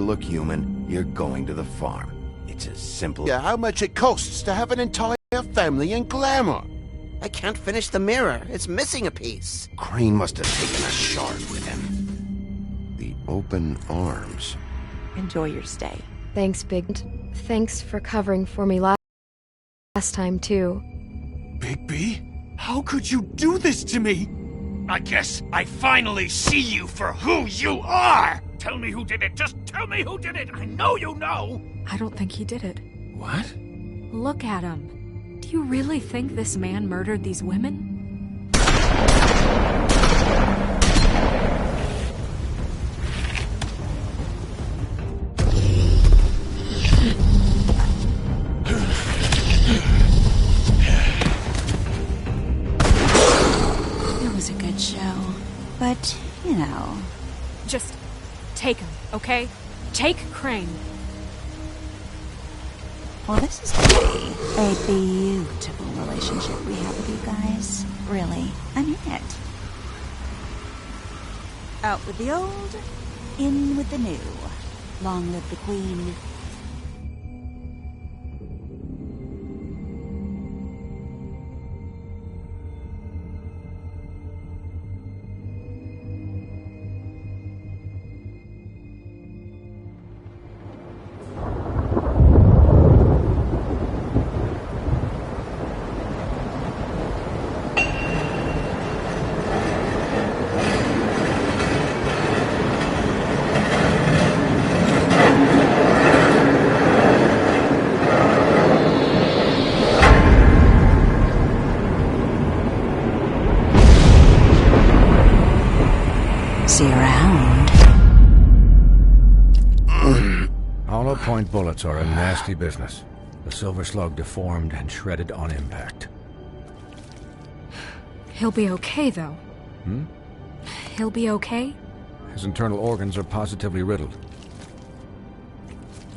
look human, you're going to the farm. It's as simple. Yeah, how much it costs to have an entire family in Glamour? I can't finish the mirror. It's missing a piece. Crane must have taken a shard with him. The open arms. Enjoy your stay. Thanks, Big. Thanks for covering for me last time, too. Bigby? How could you do this to me? I guess I finally see you for who you are! Tell me who did it! Just tell me who did it! I know you know! I don't think he did it. What? Look at him. Do you really think this man murdered these women? It was a good show. But, you know... Just take him, okay? Take Crane. Well, this is gonna be a beautiful relationship we have with you guys. Really, I mean it. Out with the old, in with the new. Long live the Queen. See you around. Hollow point bullets are a nasty business. The Silver Slug deformed and shredded on impact. He'll be okay, though. He'll be okay? His internal organs are positively riddled.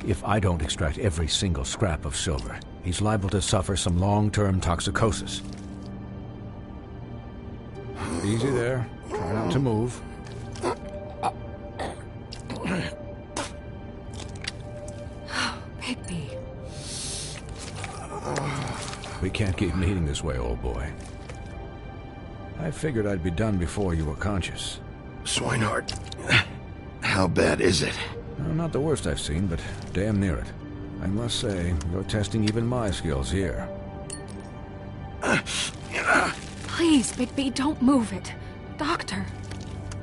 If I don't extract every single scrap of silver, he's liable to suffer some long-term toxicosis. Easy there. Try not to move. Bigby. We can't keep meeting this way, old boy. I figured I'd be done before you were conscious. Swinehart, how bad is it? Well, not the worst I've seen, but damn near it. I must say, you're testing even my skills here. Please, Bigby, don't move it. Doctor.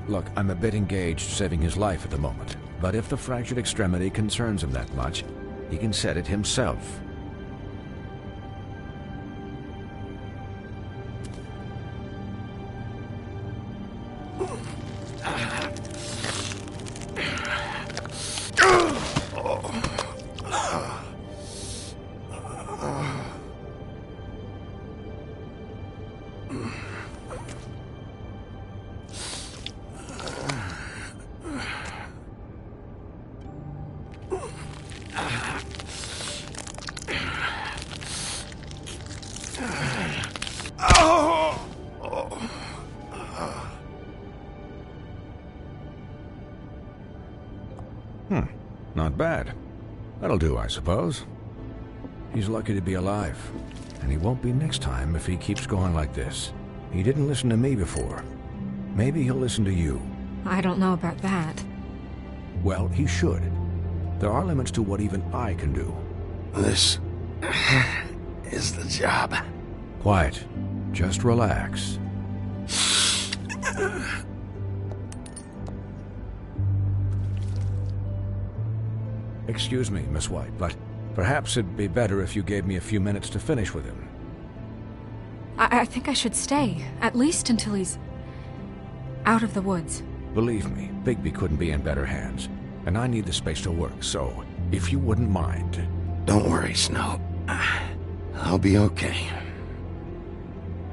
Look, I'm a bit engaged saving his life at the moment, but if the fractured extremity concerns him that much, he can set it himself. Not bad. That'll do, I suppose. He's lucky to be alive, and he won't be next time if he keeps going like this. He didn't listen to me before. Maybe he'll listen to you. I don't know about that. Well, he should. There are limits to what even I can do. This is the job. Quiet. Just relax. Excuse me, Miss White, but perhaps it'd be better if you gave me a few minutes to finish with him. I think I should stay, at least until he's out of the woods. Believe me, Bigby couldn't be in better hands, and I need the space to work, so if you wouldn't mind... Don't worry, Snow. I'll be okay.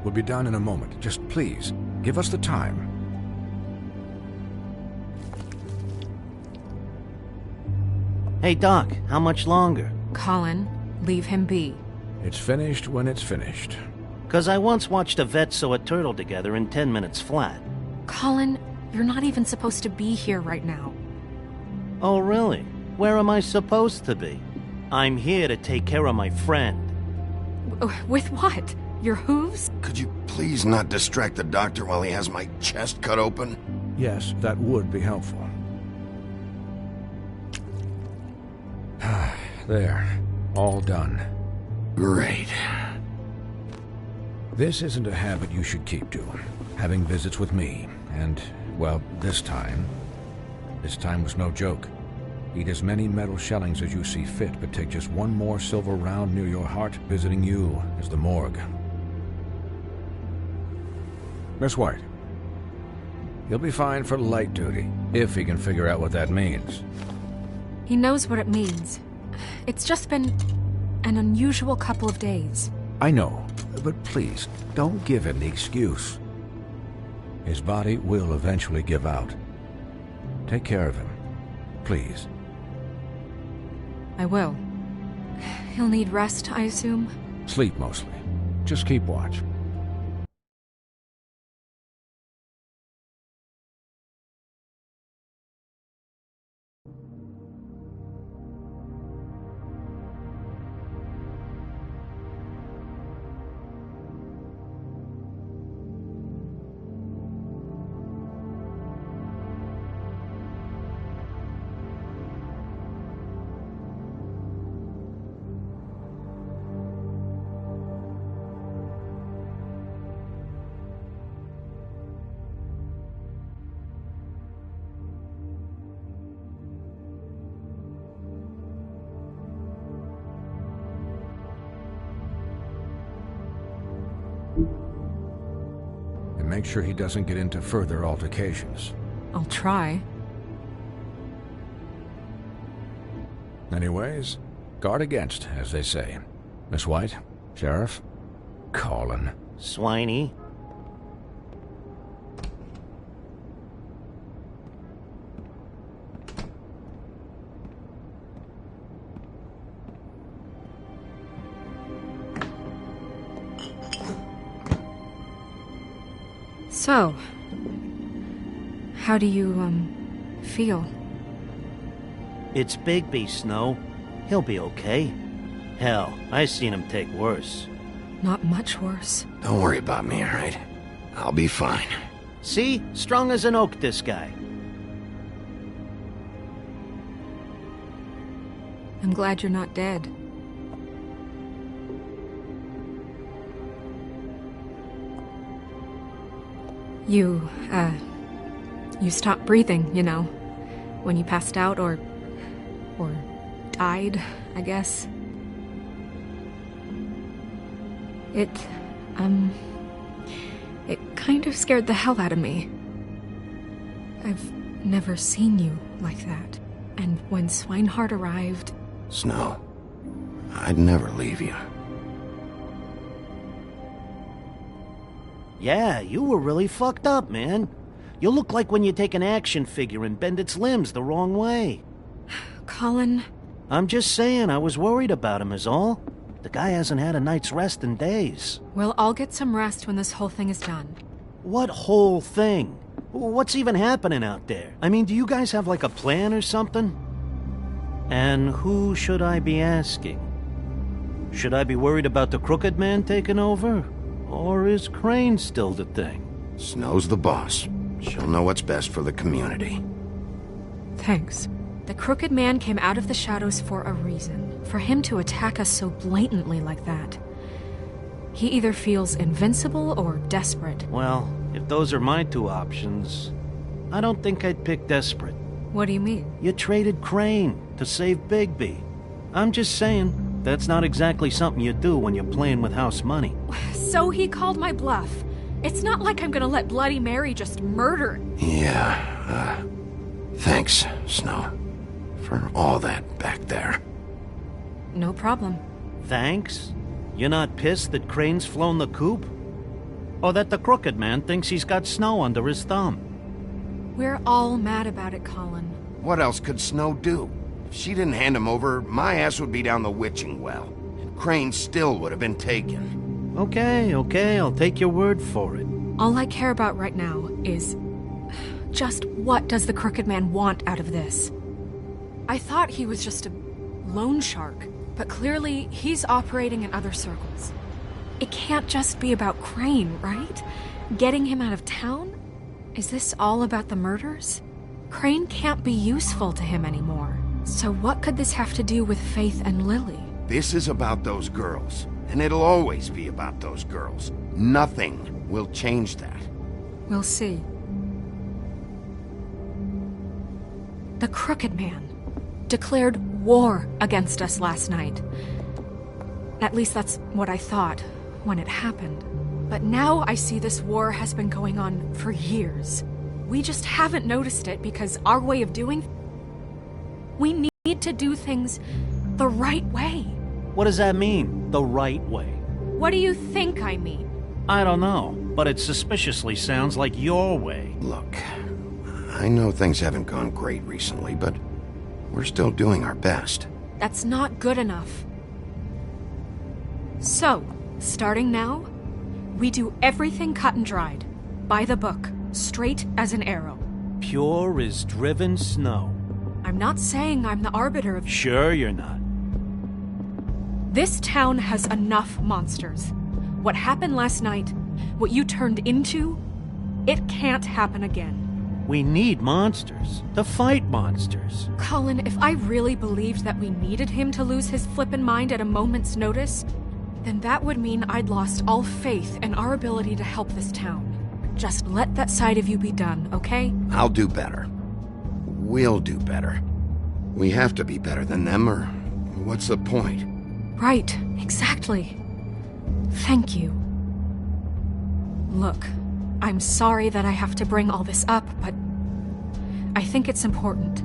We'll be done in a moment. Just please, give us the time. Hey, Doc, how much longer? Colin, leave him be. It's finished when it's finished. 'Cause I once watched a vet sew a turtle together in 10 minutes flat. Colin, you're not even supposed to be here right now. Oh, really? Where am I supposed to be? I'm here to take care of my friend. With what? Your hooves? Could you please not distract the doctor while he has my chest cut open? Yes, that would be helpful. There. All done. Great. This isn't a habit you should keep to. Having visits with me. And, well, this time was no joke. Eat as many metal shellings as you see fit, but take just one more silver round near your heart. Visiting you is the morgue. Miss White. He'll be fine for light duty, if he can figure out what that means. He knows what it means. It's just been an unusual couple of days. I know, but please, don't give him the excuse. His body will eventually give out. Take care of him, please. I will. He'll need rest, I assume? Sleep mostly. Just keep watch. And make sure he doesn't get into further altercations. I'll try. Anyways, guard against, as they say. Miss White, Sheriff, Colin. Swiney. So, how do you, feel? It's Bigby, Snow. He'll be okay. Hell, I seen him take worse. Not much worse. Don't worry about me, alright? I'll be fine. See? Strong as an oak, this guy. I'm glad you're not dead. You stopped breathing, you know, when you passed out or died, I guess. It kind of scared the hell out of me. I've never seen you like that. And when Swinehart arrived... Snow, I'd never leave you. Yeah, you were really fucked up, man. You look like when you take an action figure and bend its limbs the wrong way. Colin... I'm just saying, I was worried about him is all. The guy hasn't had a night's rest in days. We'll all get some rest when this whole thing is done. What whole thing? What's even happening out there? I mean, do you guys have like a plan or something? And who should I be asking? Should I be worried about the Crooked Man taking over? Or is Crane still the thing? Snow's the boss. She'll know what's best for the community. Thanks. The Crooked Man came out of the shadows for a reason. For him to attack us so blatantly like that. He either feels invincible or desperate. Well, if those are my two options, I don't think I'd pick desperate. What do you mean? You traded Crane to save Bigby. I'm just saying, that's not exactly something you do when you're playing with house money. So he called my bluff. It's not like I'm gonna let Bloody Mary just murder... Yeah, thanks, Snow, for all that back there. No problem. Thanks? You're not pissed that Crane's flown the coop? Or that the Crooked Man thinks he's got Snow under his thumb? We're all mad about it, Colin. What else could Snow do? If she didn't hand him over, my ass would be down the witching well. And Crane still would have been taken. Okay, I'll take your word for it. All I care about right now is... just what does the Crooked Man want out of this? I thought he was just a loan shark, but clearly he's operating in other circles. It can't just be about Crane, right? Getting him out of town? Is this all about the murders? Crane can't be useful to him anymore. So what could this have to do with Faith and Lily? This is about those girls, and it'll always be about those girls. Nothing will change that. We'll see. The Crooked Man declared war against us last night. At least that's what I thought when it happened. But now I see this war has been going on for years. We just haven't noticed it because our way of doing... We need to do things the right way. What does that mean, the right way? What do you think I mean? I don't know, but it suspiciously sounds like your way. Look, I know things haven't gone great recently, but we're still doing our best. That's not good enough. So, starting now, we do everything cut and dried, by the book, straight as an arrow. Pure as driven snow. I'm not saying I'm the arbiter of... Sure you're not. This town has enough monsters. What happened last night, what you turned into, it can't happen again. We need monsters. To fight monsters. Colin, if I really believed that we needed him to lose his flippin' mind at a moment's notice, then that would mean I'd lost all faith in our ability to help this town. Just let that side of you be done, okay? I'll do better. We'll do better. We have to be better than them, or what's the point? Right, exactly. Thank you. Look, I'm sorry that I have to bring all this up, but I think it's important.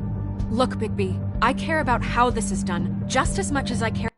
Look, Bigby, I care about how this is done just as much as I care.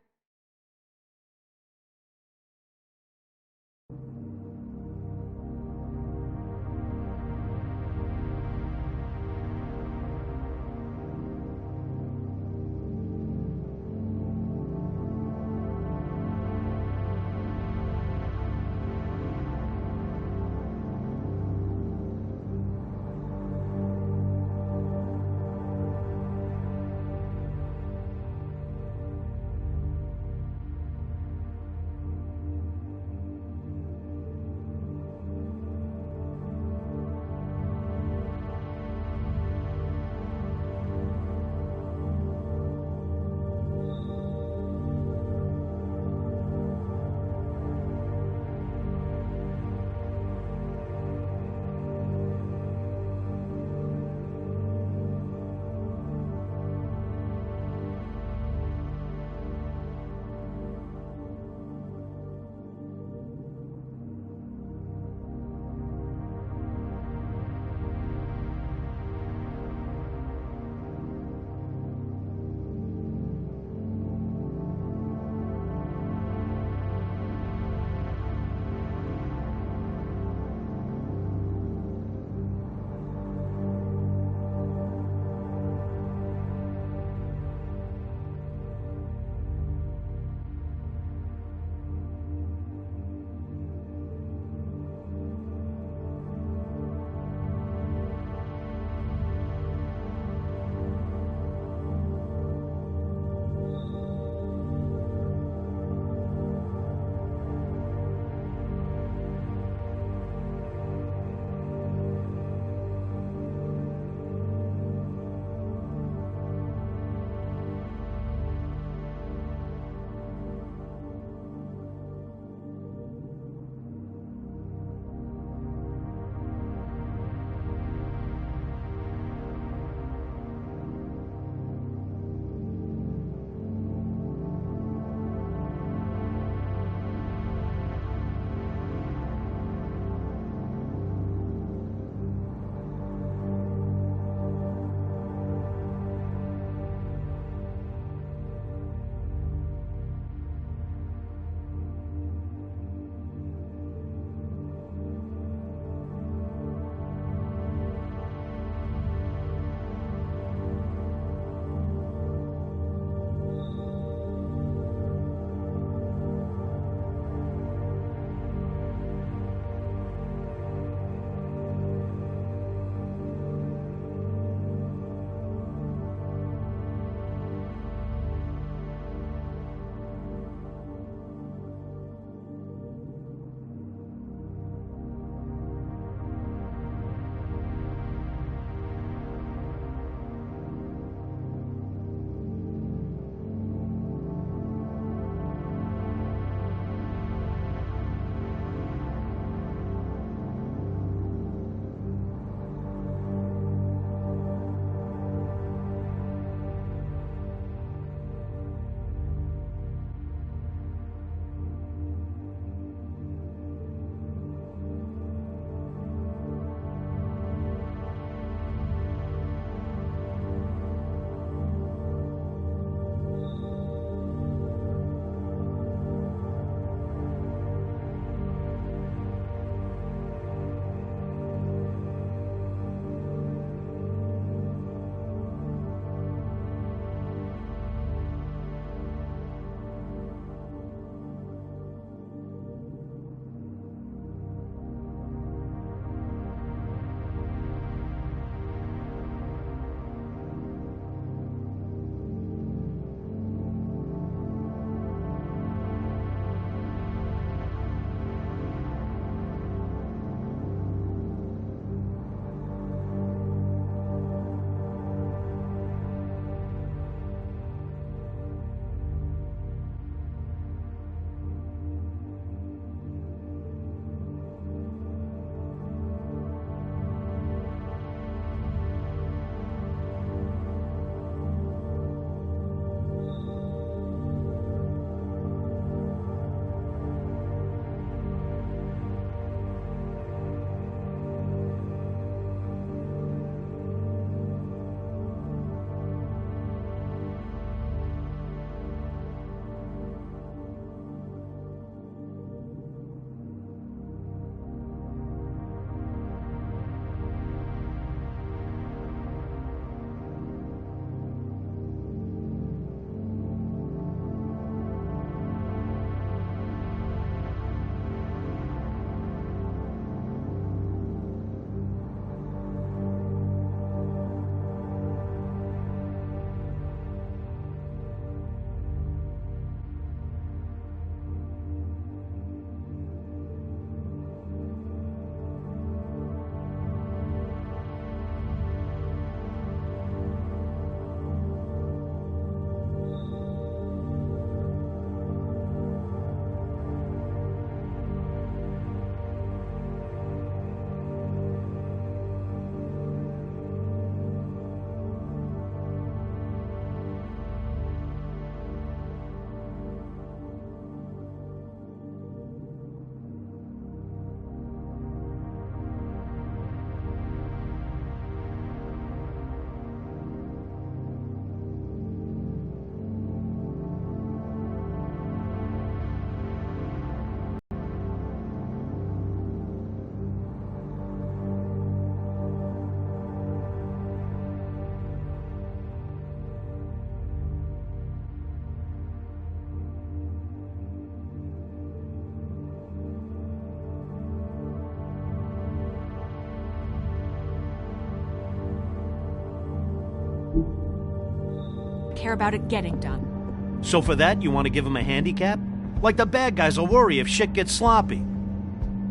care about it getting done. So for that, you want to give him a handicap? Like the bad guys will worry if shit gets sloppy.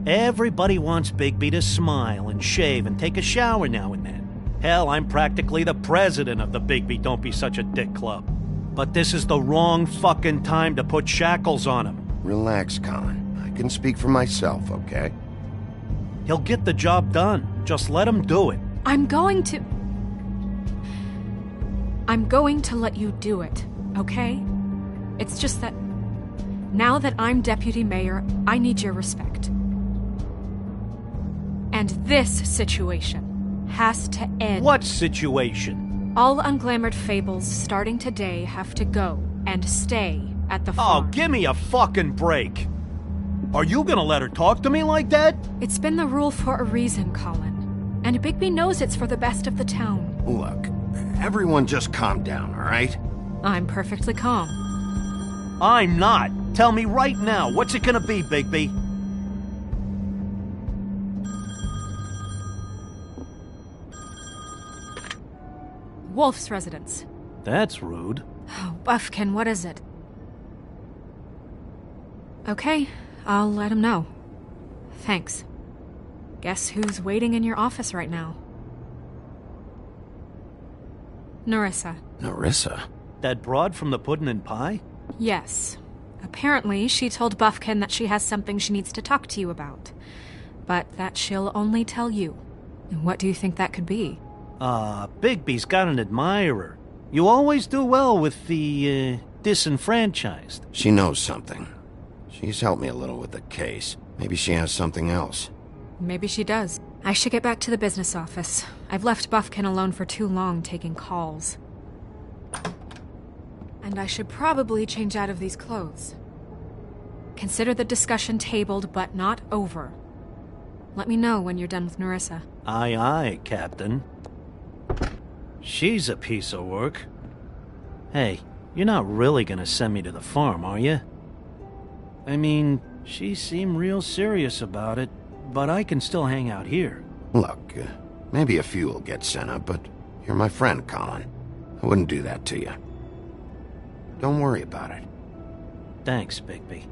Everybody wants Bigby to smile and shave and take a shower now and then. Hell, I'm practically the president of the Bigby Don't Be Such a Dick Club. But this is the wrong fucking time to put shackles on him. Relax, Colin. I can speak for myself, okay? He'll get the job done. Just let him do it. I'm going to let you do it, okay? It's just that now that I'm deputy mayor, I need your respect. And this situation has to end. What situation? All unglamored fables starting today have to go and stay at the Oh, farm. give me a fucking break. Are you gonna let her talk to me like that? It's been the rule for a reason, Colin. And Bigby knows it's for the best of the town. Look, everyone just calm down, all right? I'm perfectly calm. I'm not. Tell me right now, what's it gonna be, Bigby? Wolf's residence. That's rude. Oh, Buffkin, what is it? Okay, I'll let him know. Thanks. Guess who's waiting in your office right now? Nerissa. Nerissa? That broad from the Puddin' and Pie? Yes. Apparently, she told Buffkin that she has something she needs to talk to you about. But that she'll only tell you. And what do you think that could be? Bigby's got an admirer. You always do well with the, disenfranchised. She knows something. She's helped me a little with the case. Maybe she has something else. Maybe she does. I should get back to the business office. I've left Buffkin alone for too long taking calls. And I should probably change out of these clothes. Consider the discussion tabled, but not over. Let me know when you're done with Nerissa. Aye, aye, Captain. She's a piece of work. Hey, you're not really gonna send me to the farm, are you? I mean, she seemed real serious about it, but I can still hang out here. Look, maybe a few will get sent up, but you're my friend, Colin. I wouldn't do that to you. Don't worry about it. Thanks, Bigby.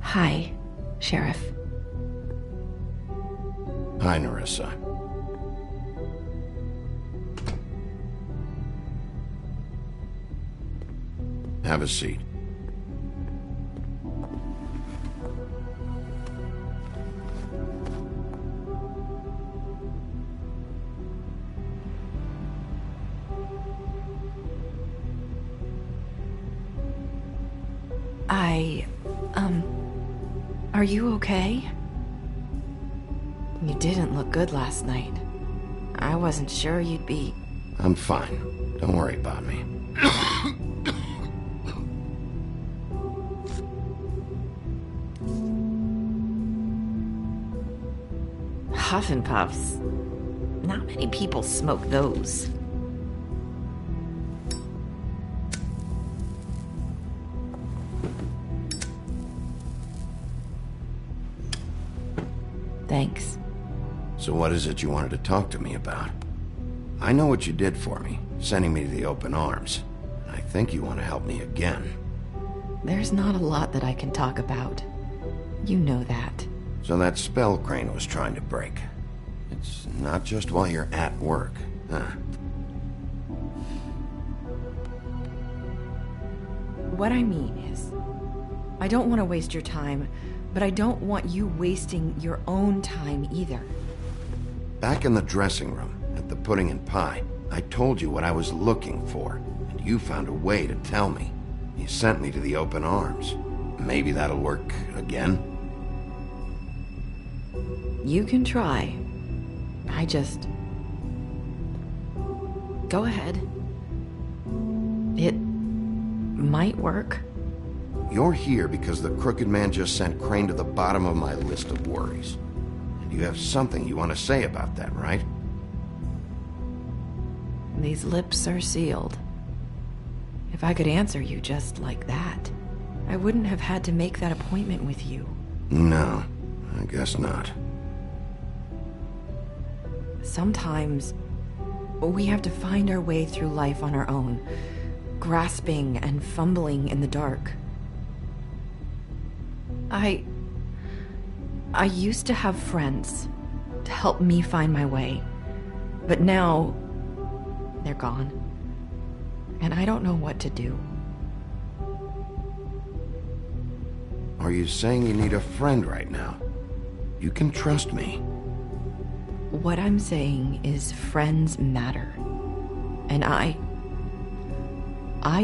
Hi, Sheriff. Hi, Nerissa. Have a seat. Are you okay? You didn't look good last night. I wasn't sure you'd be... I'm fine. Don't worry about me. Huff and Puffs. Not many people smoke those. Thanks. So what is it you wanted to talk to me about? I know what you did for me, sending me to the open arms. I think you want to help me again. There's not a lot that I can talk about. You know that. So that spell Crane was trying to break. It's not just while you're at work, huh? What I mean is, I don't want to waste your time, but I don't want you wasting your own time either. Back in the dressing room, at the pudding and pie, I told you what I was looking for, and you found a way to tell me. You sent me to the open arms. Maybe that'll work again? You can try. I just... Go ahead. It might work. You're here because the Crooked Man just sent Crane to the bottom of my list of worries. And you have something you want to say about that, right? These lips are sealed. If I could answer you just like that, I wouldn't have had to make that appointment with you. No, I guess not. Sometimes, we have to find our way through life on our own, grasping and fumbling in the dark. I used to have friends to help me find my way, but now they're gone, and I don't know what to do. Are you saying you need a friend right now? You can trust me. What I'm saying is friends matter, and I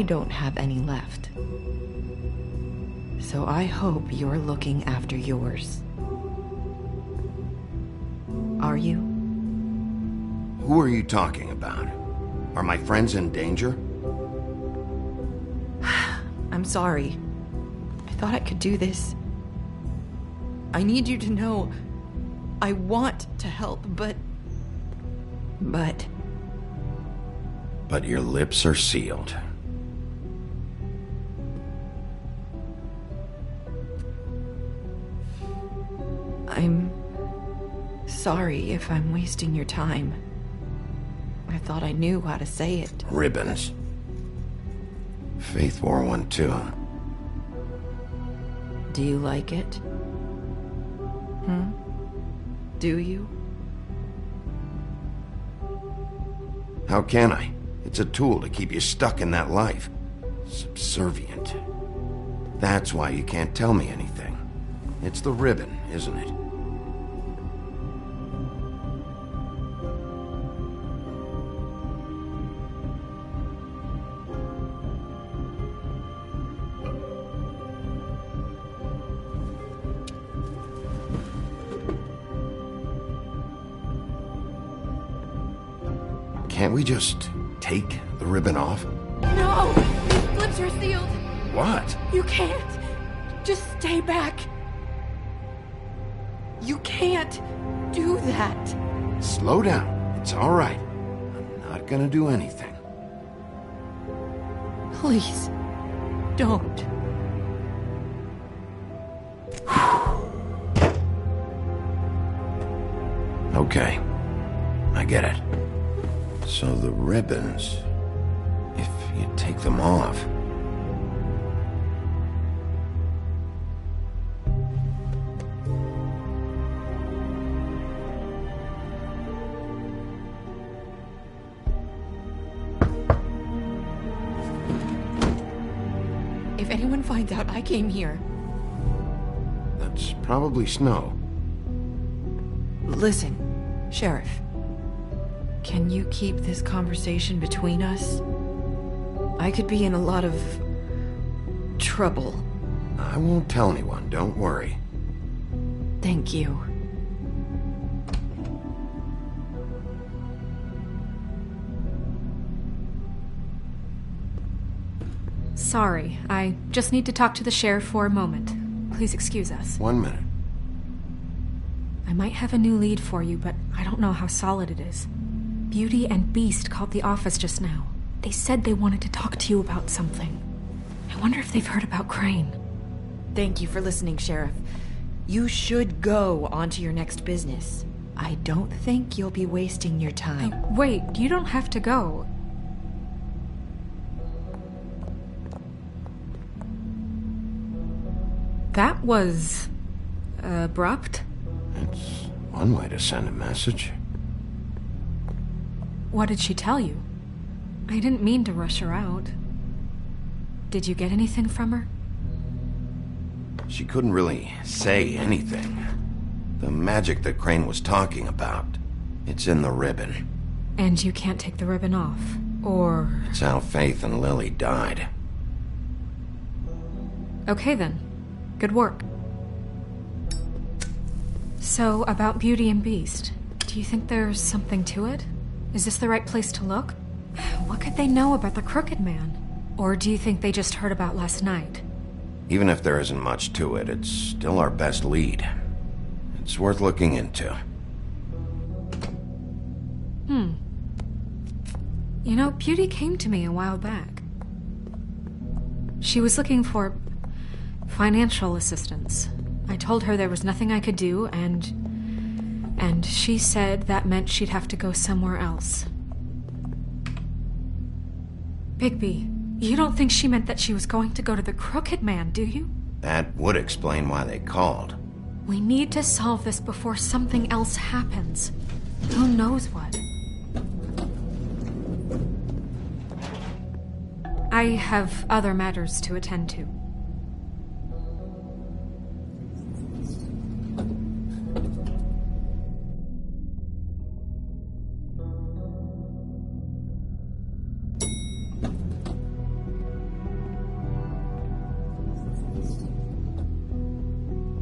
don't have any left. So I hope you're looking after yours. Are you? Who are you talking about? Are my friends in danger? I'm sorry. I thought I could do this. I need you to know I want to help, but... But your lips are sealed. I'm sorry if I'm wasting your time. I thought I knew how to say it. Ribbons. Faith 412. Do you like it? Do you? How can I? It's a tool to keep you stuck in that life. Subservient. That's why you can't tell me anything. It's the ribbon, isn't it? Can't we just take the ribbon off? No! These lips are sealed! What? You can't! Just stay back! You can't do that! Slow down. It's all right. I'm not gonna do anything. Please, don't. Okay. I get it. So the ribbons, if you take them off... If anyone finds out I came here... That's probably Snow. Listen, Sheriff. Can you keep this conversation between us? I could be in a lot of... trouble. I won't tell anyone, don't worry. Thank you. Sorry, I just need to talk to the sheriff for a moment. Please excuse us. 1 minute. I might have a new lead for you, but I don't know how solid it is. Beauty and Beast called the office just now. They said they wanted to talk to you about something. I wonder if they've heard about Crane. Thank you for listening, Sheriff. You should go on to your next business. I don't think you'll be wasting your time. Wait, you don't have to go. That was... abrupt? It's one way to send a message. What did she tell you? I didn't mean to rush her out. Did you get anything from her? She couldn't really say anything. The magic that Crane was talking about, it's in the ribbon. And you can't take the ribbon off, or... It's how Faith and Lily died. Okay then. Good work. So, about Beauty and Beast, do you think there's something to it? Is this the right place to look? What could they know about the Crooked Man? Or do you think they just heard about last night? Even if there isn't much to it, it's still our best lead. It's worth looking into. You know, Beauty came to me a while back. She was looking for financial assistance. I told her there was nothing I could do, and she said that meant she'd have to go somewhere else. Bigby, you don't think she meant that she was going to go to the Crooked Man, do you? That would explain why they called. We need to solve this before something else happens. Who knows what? I have other matters to attend to.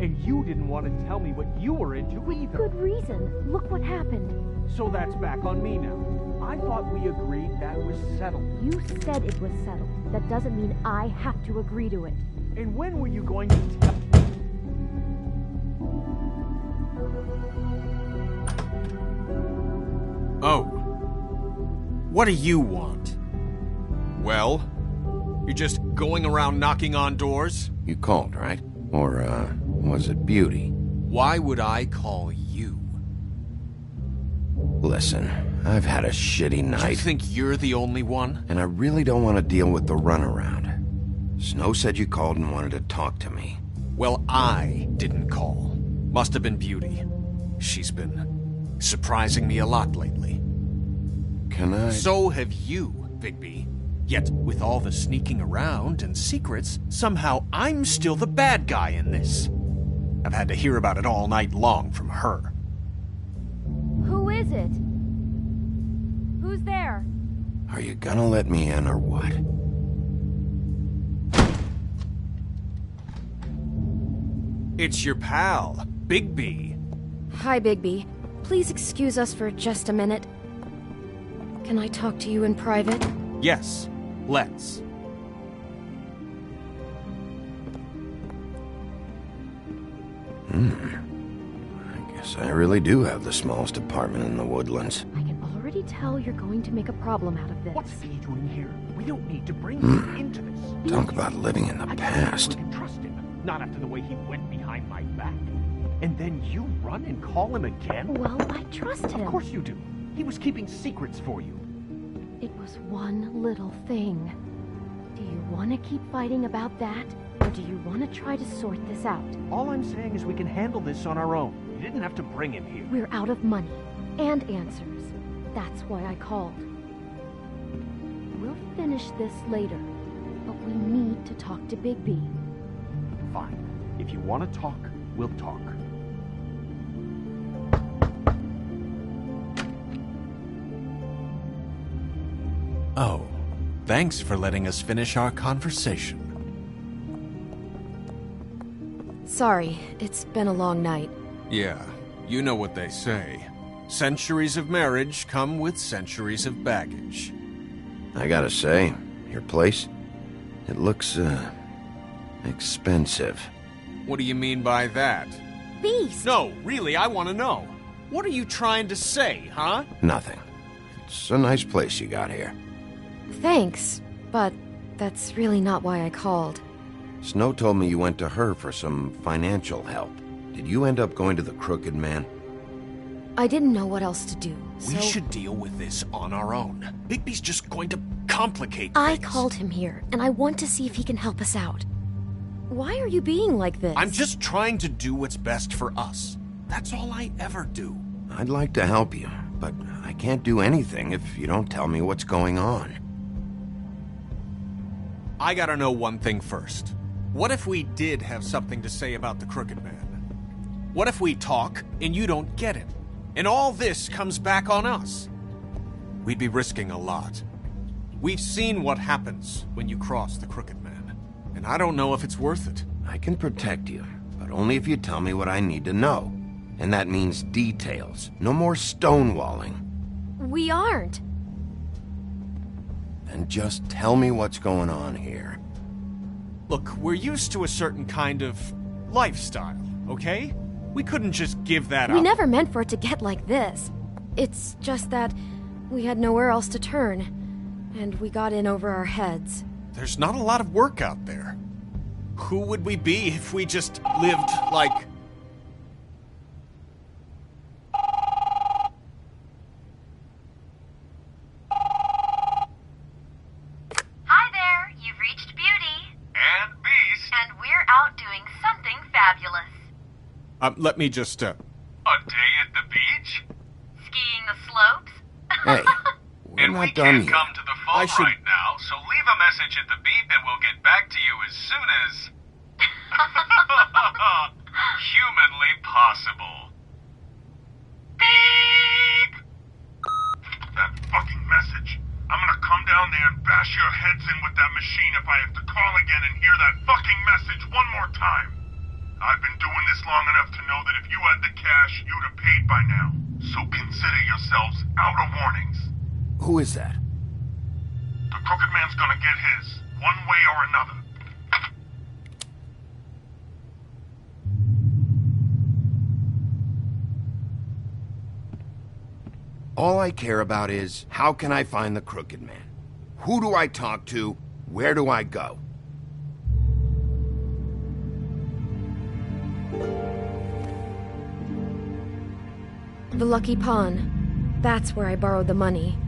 And you didn't want to tell me what you were into either. Good reason. Look what happened. So that's back on me now. I thought we agreed that was settled. You said it was settled. That doesn't mean I have to agree to it. And when were you going to tell... Oh. What do you want? Well? You're just going around knocking on doors? You called, right? Or, was it Beauty? Why would I call you? Listen, I've had a shitty night. You think you're the only one? And I really don't want to deal with the runaround. Snow said you called and wanted to talk to me. Well, I didn't call. Must have been Beauty. She's been surprising me a lot lately. Can I... So have you, Bigby. Yet, with all the sneaking around and secrets, somehow I'm still the bad guy in this. I've had to hear about it all night long from her. Who is it? Who's there? Are you gonna let me in or what? It's your pal, Bigby. Hi, Bigby. Please excuse us for just a minute. Can I talk to you in private? Yes, let's. I guess I really do have the smallest apartment in the Woodlands. I can already tell you're going to make a problem out of this. What's he doing here? We don't need to bring him into this. Talk about living in the past. We can trust him. Not after the way he went behind my back. And then you run and call him again? Well, I trust him. Of course you do. He was keeping secrets for you. It was one little thing. Do you want to keep fighting about that? Or do you want to try to sort this out? All I'm saying is we can handle this on our own. You didn't have to bring him here. We're out of money and answers. That's why I called. We'll finish this later, but we need to talk to Bigby. Fine. If you want to talk, we'll talk. Oh, thanks for letting us finish our conversation. Sorry, it's been a long night. Yeah, you know what they say. Centuries of marriage come with centuries of baggage. I gotta say, your place, it looks, expensive. What do you mean by that? Beast! No, really, I want to know. What are you trying to say, huh? Nothing. It's a nice place you got here. Thanks, but that's really not why I called. Snow told me you went to her for some financial help. Did you end up going to the Crooked Man? I didn't know what else to do, so... We should deal with this on our own. Bigby's just going to complicate I things. called him here, and I want to see if he can help us out. Why are you being like this? I'm just trying to do what's best for us. That's all I ever do. I'd like to help you, but I can't do anything if you don't tell me what's going on. I gotta know one thing first. What if we did have something to say about the Crooked Man? What if we talk and you don't get him? And all this comes back on us? We'd be risking a lot. We've seen what happens when you cross the Crooked Man, and I don't know if it's worth it. I can protect you, but only if you tell me what I need to know. And that means details. No more stonewalling. We aren't. Then just tell me what's going on here. Look, we're used to a certain kind of lifestyle, okay? We couldn't just give that up. We never meant for it to get like this. It's just that we had nowhere else to turn, and we got in over our heads. There's not a lot of work out there. Who would we be if we just lived like... Hi there, you've reached Beauty. And Beast. And we're out doing something fabulous. Let me just, A day at the beach? Skiing the slopes? Hey, we're And we not done can't yet. come to the phone right now, so leave a message at the beep and we'll get back to you as soon as... humanly possible. Beep! That fucking message. I'm gonna come down there and bash your heads in with that machine if I have to call again and hear that fucking message one more time. I've been doing this long enough to know that if you had the cash, you'd have paid by now. So consider yourselves out of warnings. Who is that? The Crooked Man's gonna get his, one way or another. All I care about is, how can I find the Crooked Man? Who do I talk to? Where do I go? The Lucky Pawn. That's where I borrowed the money.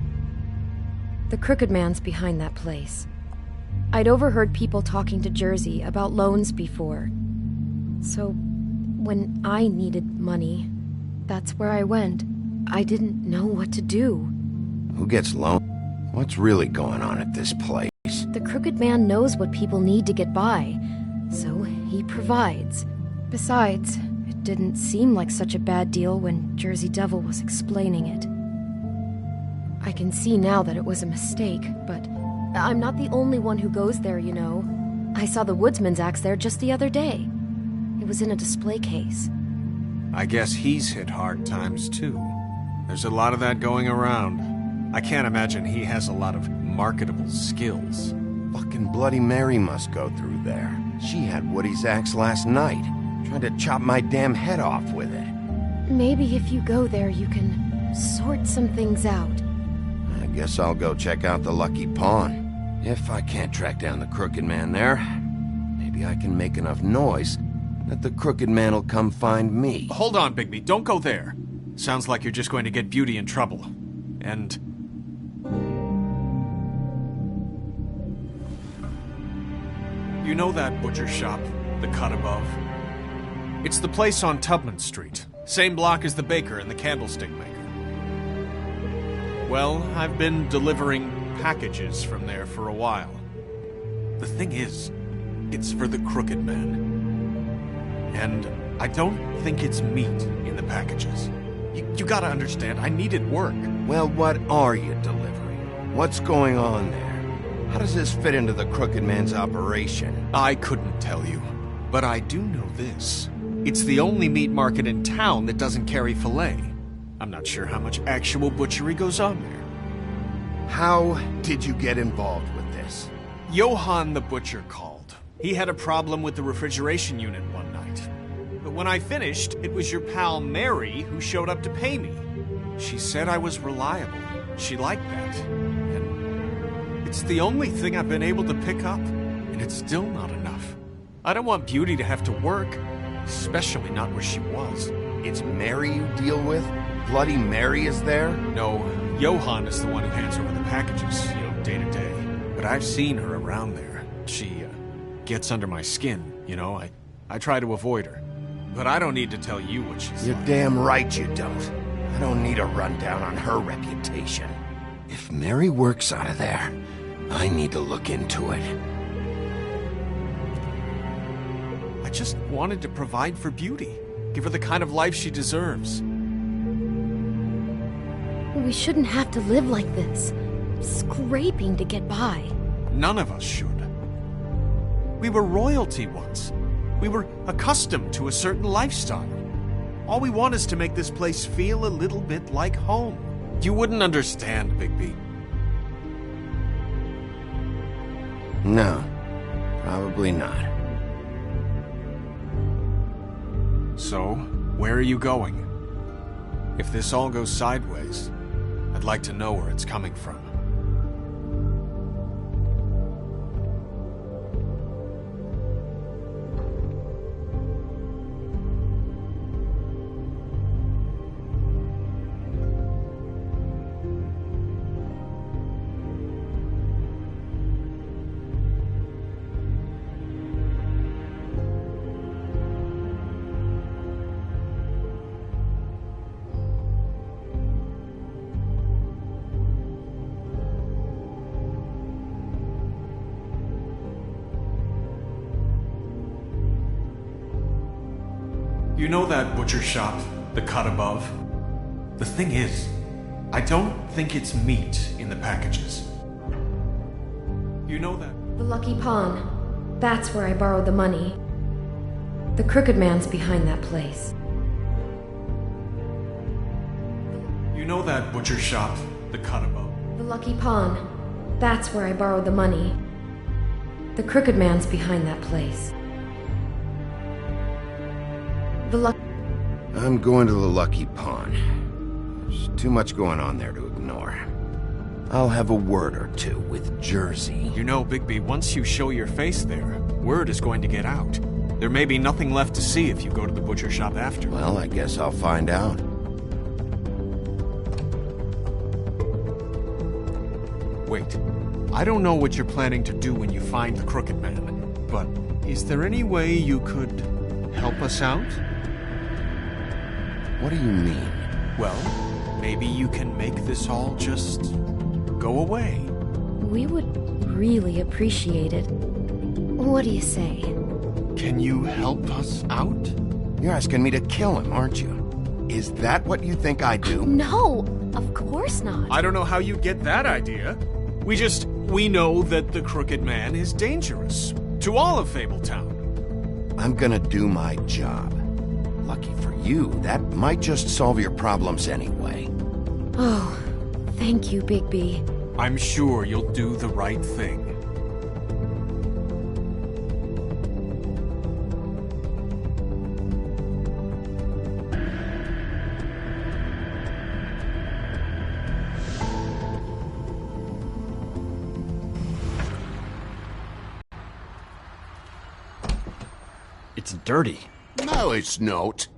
The Crooked Man's behind that place. I'd overheard people talking to Jersey about loans before. So, when I needed money, that's where I went. I didn't know what to do. Who gets loaned? What's really going on at this place? The Crooked Man knows what people need to get by, so he provides. Besides, it didn't seem like such a bad deal when Jersey Devil was explaining it. I can see now that it was a mistake, but I'm not the only one who goes there, you know. I saw the Woodsman's axe there just the other day. It was in a display case. I guess he's hit hard times too. There's a lot of that going around. I can't imagine he has a lot of marketable skills. Fucking Bloody Mary must go through there. She had Woody's axe last night. Tried to chop my damn head off with it. Maybe if you go there, you can sort some things out. I guess I'll go check out the Lucky Pawn. If I can't track down the Crooked Man there, maybe I can make enough noise that the Crooked Man will come find me. Hold on, Bigby. Don't go there. Sounds like you're just going to get Beauty in trouble. And... you know that butcher shop, the cut above? It's the place on Tubman Street. Same block as the baker and the candlestick maker. Well, I've been delivering packages from there for a while. The thing is, it's for the Crooked Man. And I don't think it's meat in the packages. You gotta understand, I needed work. Well, what are you delivering? What's going on there? How does this fit into the Crooked Man's operation? I couldn't tell you, but I do know this. It's the only meat market in town that doesn't carry filet. I'm not sure how much actual butchery goes on there. How did you get involved with this? Johann the butcher called. He had a problem with the refrigeration unit one night. But when I finished, it was your pal Mary who showed up to pay me. She said I was reliable. She liked that. And it's the only thing I've been able to pick up, and it's still not enough. I don't want Beauty to have to work, especially not where she was. It's Mary you deal with? Bloody Mary is there? No, Johan is the one who hands over the packages, day to day. But I've seen her around there. She, gets under my skin, I try to avoid her. But I don't need to tell you what she's You're like. damn right you don't. I don't need a rundown on her reputation. If Mary works out of there, I need to look into it. I just wanted to provide for Beauty. Give her the kind of life she deserves. We shouldn't have to live like this, scraping to get by. None of us should. We were royalty once. We were accustomed to a certain lifestyle. All we want is to make this place feel a little bit like home. You wouldn't understand, Bigby. No, probably not. So, where are you going? If this all goes sideways, I'd like to know where it's coming from. You know that butcher shop, the cut above? The thing is, I don't think it's meat in the packages. You know that? The Lucky Pawn. That's where I borrowed the money. The Crooked Man's behind that place. You know that butcher shop, the cut above? The Lucky Pawn. That's where I borrowed the money. The Crooked Man's behind that place. I'm going to the Lucky Pawn. There's too much going on there to ignore. I'll have a word or two with Jersey. You know, Bigby, once you show your face there, word is going to get out. There may be nothing left to see if you go to the butcher shop after. Well, I guess I'll find out. Wait. I don't know what you're planning to do when you find the Crooked Man, but is there any way you could help us out? What do you mean? Well, maybe you can make this all just go away. We would really appreciate it. What do you say? Can you help us out? You're asking me to kill him, aren't you? Is that what you think I do? No, of course not. I don't know how you get that idea. We know that the Crooked Man is dangerous. To all of Fabletown. I'm gonna do my job. Lucky for you, that might just solve your problems anyway. Oh, thank you, Bigby. I'm sure you'll do the right thing. It's dirty. No, it's not.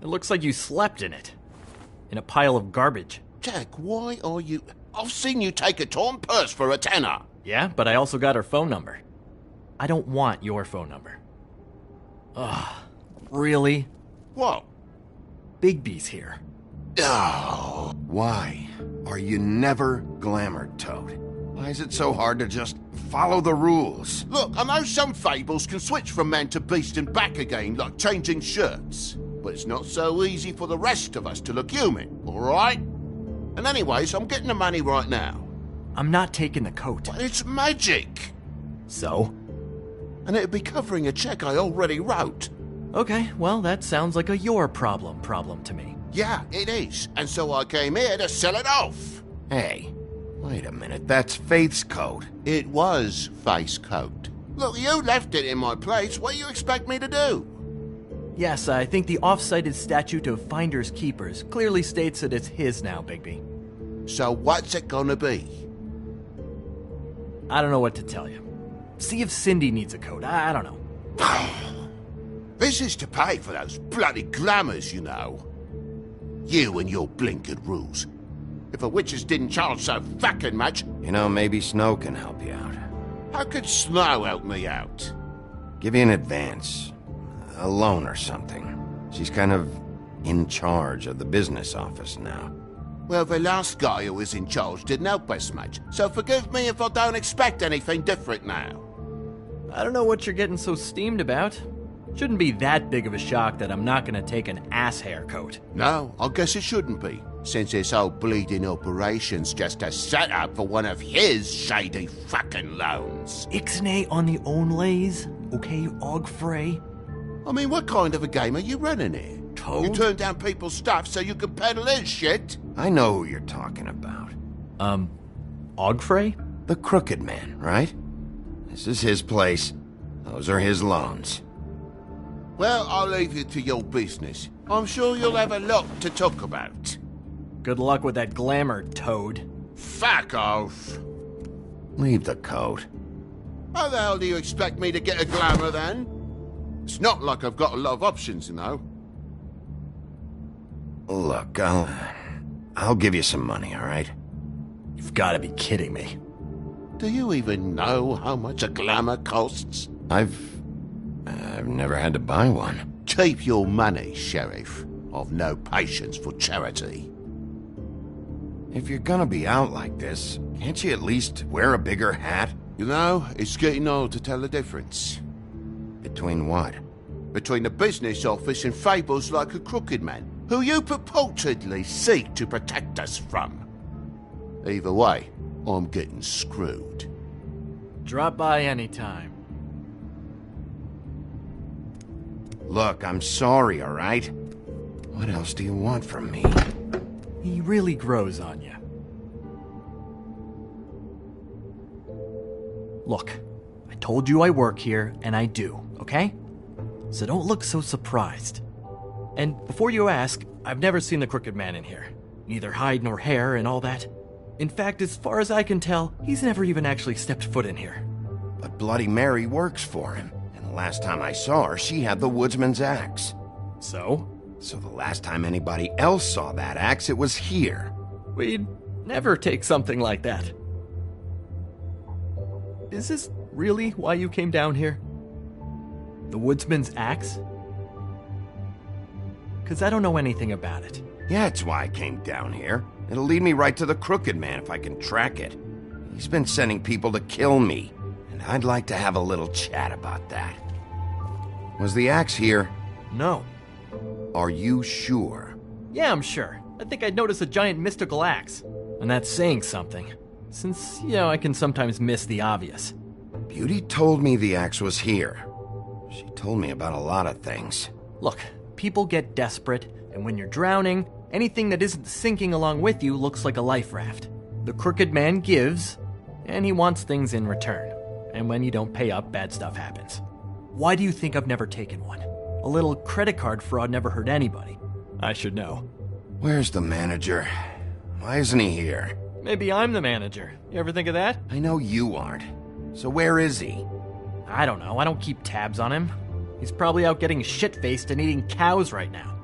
It looks like you slept in it. In a pile of garbage. Jack, why are you... I've seen you take a torn purse for a tenner. Yeah, but I also got her phone number. I don't want your phone number. Ugh, really? What? Bigby's here. Oh, why are you never glamored, Toad? Why is it so hard to just follow the rules? Look, I know some fables can switch from man to beast and back again, like changing shirts. But it's not so easy for the rest of us to look human, alright? And anyways, I'm getting the money right now. I'm not taking the coat. But it's magic! So? And it'd be covering a check I already wrote. Okay, well, that sounds like a your problem to me. Yeah, it is. And so I came here to sell it off. Hey, wait a minute, that's Faith's coat. It was Faith's coat. Look, you left it in my place. What do you expect me to do? Yes, I think the off-cited statute of Finders Keepers clearly states that it's his now, Bigby. So what's it gonna be? I don't know what to tell you. See if Cindy needs a coat. I don't know. This is to pay for those bloody glamours, you know. You and your blinkered rules. If the witches didn't charge so fucking much... You know, maybe Snow can help you out. How could Snow help me out? Give you an advance. A loan or something. She's kind of in charge of the business office now. Well, the last guy who was in charge didn't help us much, so forgive me if I don't expect anything different now. I don't know what you're getting so steamed about. Shouldn't be that big of a shock that I'm not gonna take an ass haircut. No, I guess it shouldn't be, since this whole bleeding operation's just a setup for one of his shady fucking loans. Ixnay on the own lays, okay, Og Frey? I mean, what kind of a game are you running here? Toad? You turn down people's stuff so you can peddle his shit? I know who you're talking about. Og Frey? The Crooked Man, right? This is his place. Those are his loans. Well, I'll leave you to your business. I'm sure you'll have a lot to talk about. Good luck with that glamour, Toad. Fuck off! Leave the coat. How the hell do you expect me to get a glamour, then? It's not like I've got a lot of options, you know. Look, I'll give you some money, all right? You've got to be kidding me. Do you even know how much a glamour costs? I've never had to buy one. Keep your money, Sheriff. I've no patience for charity. If you're gonna be out like this, can't you at least wear a bigger hat? You know, it's getting old to tell the difference. Between what? Between the business office and fables like a Crooked Man, who you purportedly seek to protect us from. Either way, I'm getting screwed. Drop by anytime. Look, I'm sorry, all right? What else do you want from me? He really grows on you. Look, I told you I work here, and I do, okay? So don't look so surprised. And before you ask, I've never seen the Crooked Man in here. Neither hide nor hair and all that. In fact, as far as I can tell, he's never even actually stepped foot in here. But Bloody Mary works for him. And the last time I saw her, she had the woodsman's axe. So? So the last time anybody else saw that axe, it was here. We'd never take something like that. Is this really why you came down here? The woodsman's axe? Because I don't know anything about it. Yeah, it's why I came down here. It'll lead me right to the Crooked Man if I can track it. He's been sending people to kill me, and I'd like to have a little chat about that. Was the axe here? No. Are you sure? Yeah, I'm sure. I think I'd notice a giant mystical axe. And that's saying something. Since, I can sometimes miss the obvious. Beauty told me the axe was here. She told me about a lot of things. Look, people get desperate, and when you're drowning, anything that isn't sinking along with you looks like a life raft. The Crooked Man gives, and he wants things in return. And when you don't pay up, bad stuff happens. Why do you think I've never taken one? A little credit card fraud never hurt anybody. I should know. Where's the manager? Why isn't he here? Maybe I'm the manager. You ever think of that? I know you aren't. So where is he? I don't know. I don't keep tabs on him. He's probably out getting shit-faced and eating cows right now.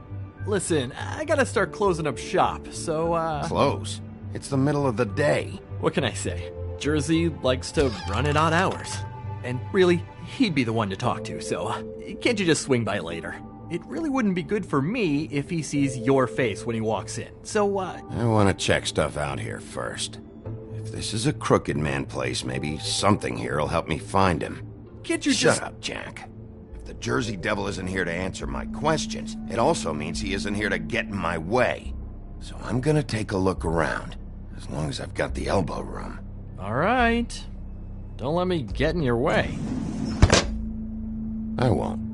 Listen, I gotta start closing up shop, so, Close? It's the middle of the day. What can I say? Jersey likes to run at odd hours. And really, he'd be the one to talk to, so can't you just swing by later? It really wouldn't be good for me if he sees your face when he walks in, so, I want to check stuff out here first. If this is a Crooked Man place, maybe something here will help me find him. Can't you Shut up, Jack. If the Jersey Devil isn't here to answer my questions, it also means he isn't here to get in my way. So I'm gonna take a look around, as long as I've got the elbow room. All right. Don't let me get in your way. I won't.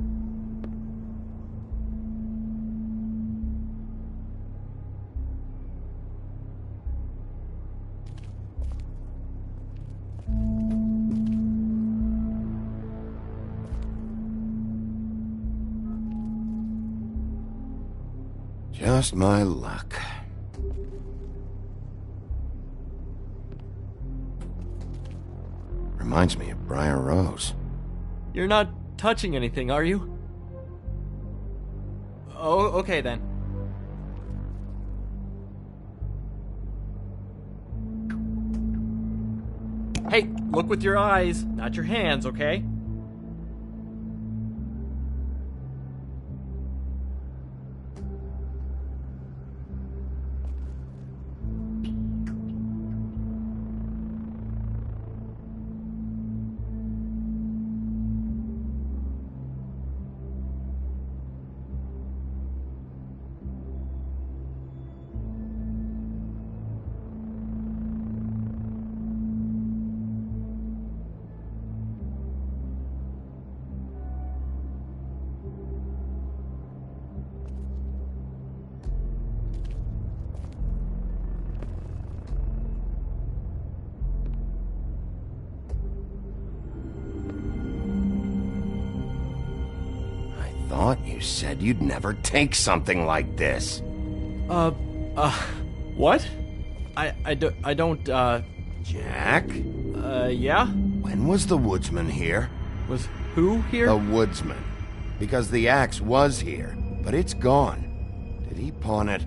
Just my luck. Reminds me of Briar Rose. You're not touching anything, are you? Oh, okay then. Hey, look with your eyes, not your hands, okay? Thought you said you'd never take something like this. What? I don't, Jack? Yeah? When was the woodsman here? Was who here? The woodsman. Because the axe was here, but it's gone. Did he pawn it?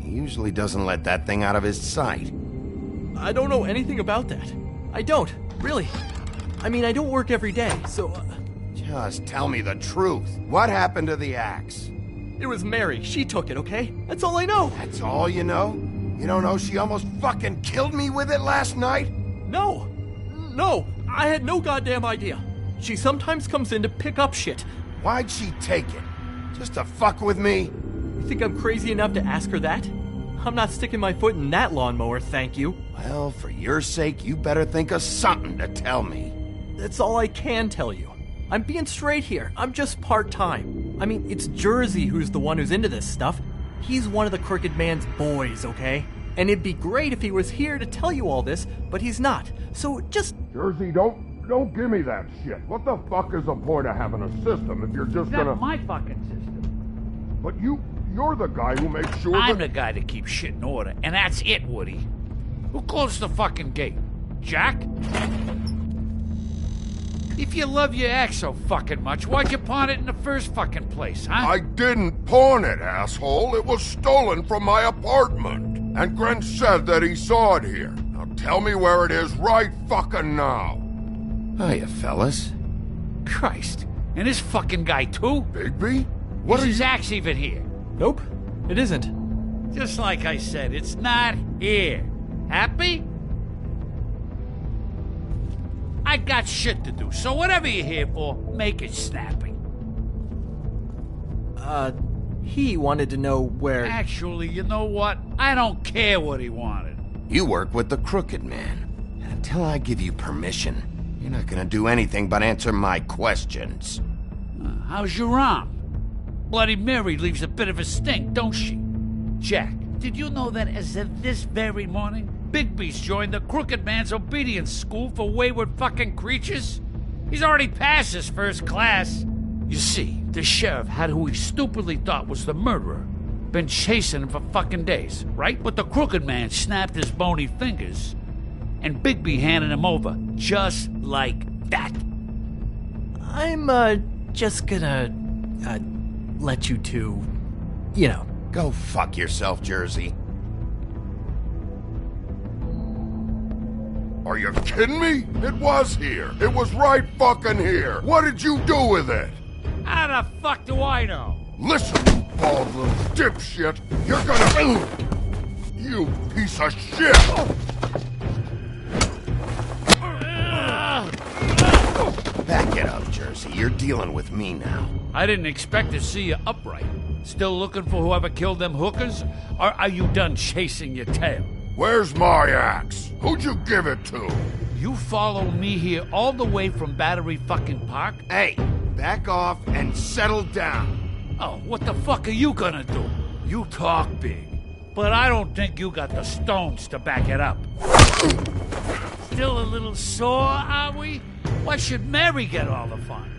He usually doesn't let that thing out of his sight. I don't know anything about that. I don't, really. I mean, I don't work every day, so... Just tell me the truth. What happened to the axe? It was Mary. She took it, okay? That's all I know. That's all you know? You don't know she almost fucking killed me with it last night? No, I had no goddamn idea. She sometimes comes in to pick up shit. Why'd she take it? Just to fuck with me? You think I'm crazy enough to ask her that? I'm not sticking my foot in that lawnmower, thank you. Well, for your sake, you better think of something to tell me. That's all I can tell you. I'm being straight here. I'm just part-time. I mean, it's Jersey who's the one who's into this stuff. He's one of the Crooked Man's boys, okay? And it'd be great if he was here to tell you all this, but he's not. So just... Jersey, don't give me that shit. What the fuck is the point of having a system if you're just gonna... That's my fucking system. But you're the guy who makes sure I'm the guy that keeps shit in order, and that's it, Woody. Who closed the fucking gate? Jack? If you love your axe so fucking much, why'd you pawn it in the first fucking place, huh? I didn't pawn it, asshole. It was stolen from my apartment. And Grant said that he saw it here. Now tell me where it is right fucking now. Hiya, fellas. Christ. And this fucking guy, too? Bigby? Is his axe even here? Nope, it isn't. Just like I said, it's not here. Happy? I got shit to do, so whatever you're here for, make it snappy. He wanted to know where... Actually, you know what? I don't care what he wanted. You work with the Crooked Man. And until I give you permission, you're not gonna do anything but answer my questions. How's your arm? Bloody Mary leaves a bit of a stink, don't she? Jack, did you know that as of this very morning, Bigby's joined the Crooked Man's obedience school for wayward fucking creatures? He's already passed his first class. You see, the sheriff had who he stupidly thought was the murderer. Been chasing him for fucking days, right? But the Crooked Man snapped his bony fingers, and Bigby handed him over just like that. I'm, just gonna, let you two, you know. Go fuck yourself, Jersey. Are you kidding me? It was here. It was right fucking here. What did you do with it? How the fuck do I know? Listen, you bald little dipshit. You're gonna... You piece of shit! Back it up, Jersey. You're dealing with me now. I didn't expect to see you upright. Still looking for whoever killed them hookers? Or are you done chasing your tail? Where's my axe? Who'd you give it to? You follow me here all the way from Battery fucking Park? Hey, back off and settle down. Oh, what the fuck are you gonna do? You talk big, but I don't think you got the stones to back it up. Still a little sore, are we? Why should Mary get all the fun?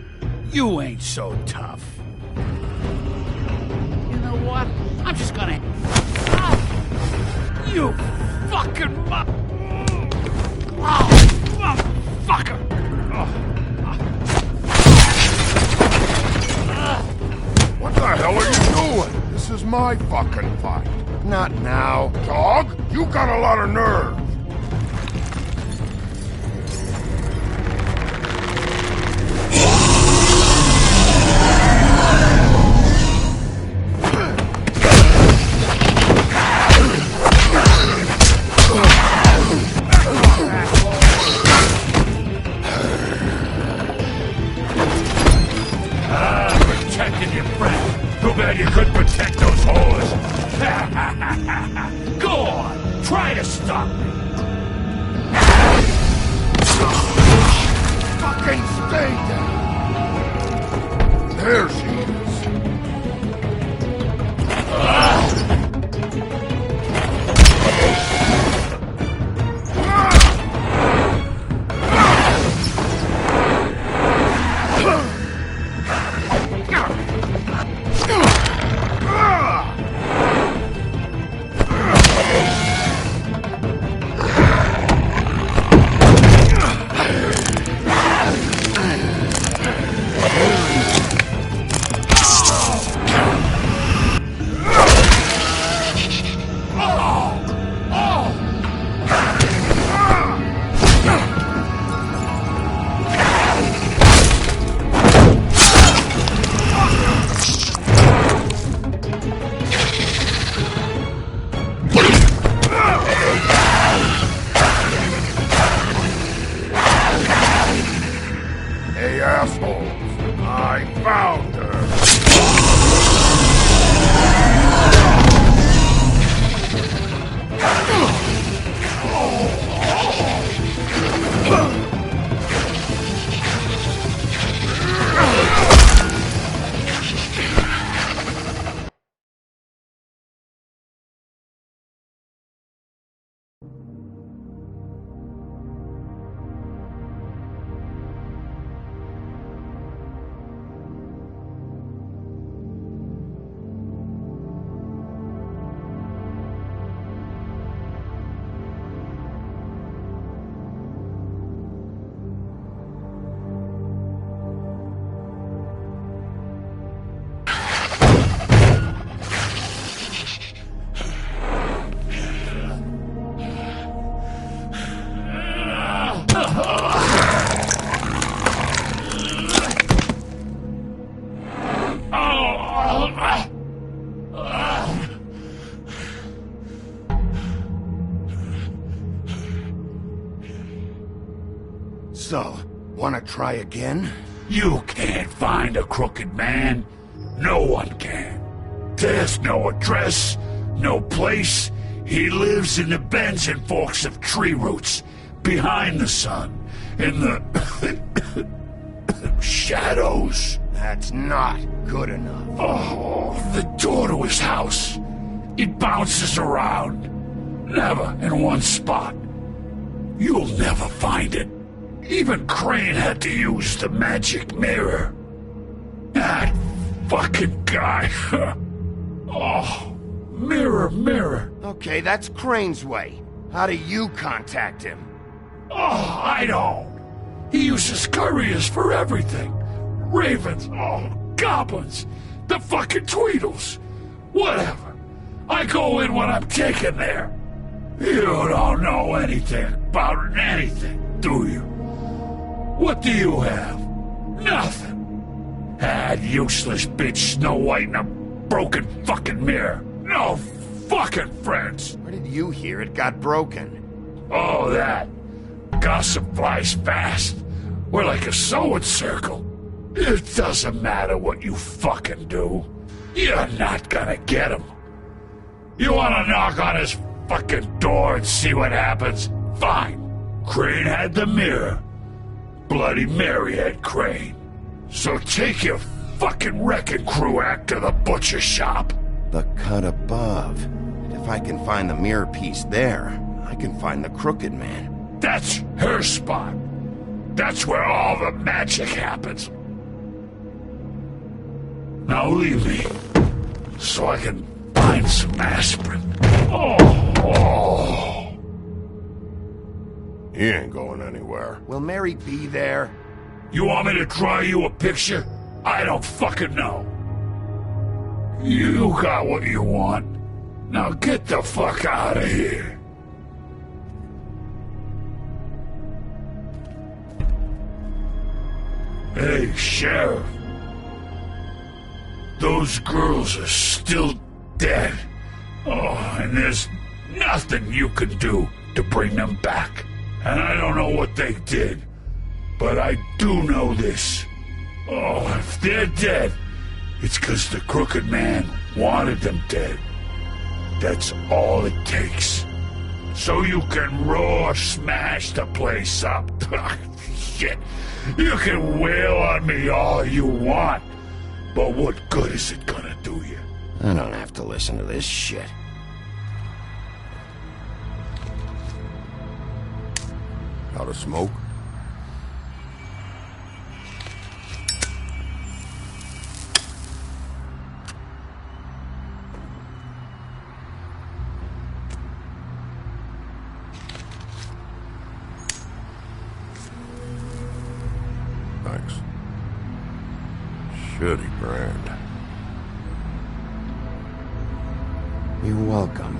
You ain't so tough. You know what? I'm just gonna... You fucking fucker! What the hell are you doing? This is my fucking fight. Not now. Dog, you got a lot of nerve. you couldn't protect those whores? Go on, try to stop me. Fucking stay down! There she is. So, wanna try again? You can't find a crooked man. No one can. There's no address, no place. He lives in the bends and forks of tree roots, behind the sun, in the shadows. That's not good enough. Oh, the door to his house. It bounces around. Never in one spot. You'll never find it. Even Crane had to use the magic mirror. That fucking guy. Oh, mirror, mirror. Okay, that's Crane's way. How do you contact him? Oh, I don't. He uses couriers for everything. Ravens, goblins, the fucking Tweedles. Whatever. I go in when I'm taken there. You don't know anything about anything, do you? What do you have? Nothing. That useless bitch Snow White and a broken fucking mirror. No fucking friends. Where did you hear it got broken? Oh, that. Gossip flies fast. We're like a sewing circle. It doesn't matter what you fucking do. You're not gonna get him. You wanna knock on his fucking door and see what happens? Fine. Crane had the mirror. Bloody Mary had Crane. So take your fucking wrecking crew act to the butcher shop. The cut above. If I can find the mirror piece there, I can find the Crooked Man. That's her spot. That's where all the magic happens. Now leave me, so I can find some aspirin. Oh. He ain't going anywhere. Will Mary be there? You want me to draw you a picture? I don't fucking know. You got what you want. Now get the fuck out of here. Hey, Sheriff. Those girls are still dead. Oh, and there's nothing you can do to bring them back. And I don't know what they did, but I do know this. Oh, if they're dead, It's 'cause the Crooked Man wanted them dead. That's all it takes. So you can raw smash the place up. Shit. You can wail on me all you want, but what good is it gonna do you? I don't have to listen to this shit. Out of smoke? Thanks. Shitty brand. You're welcome.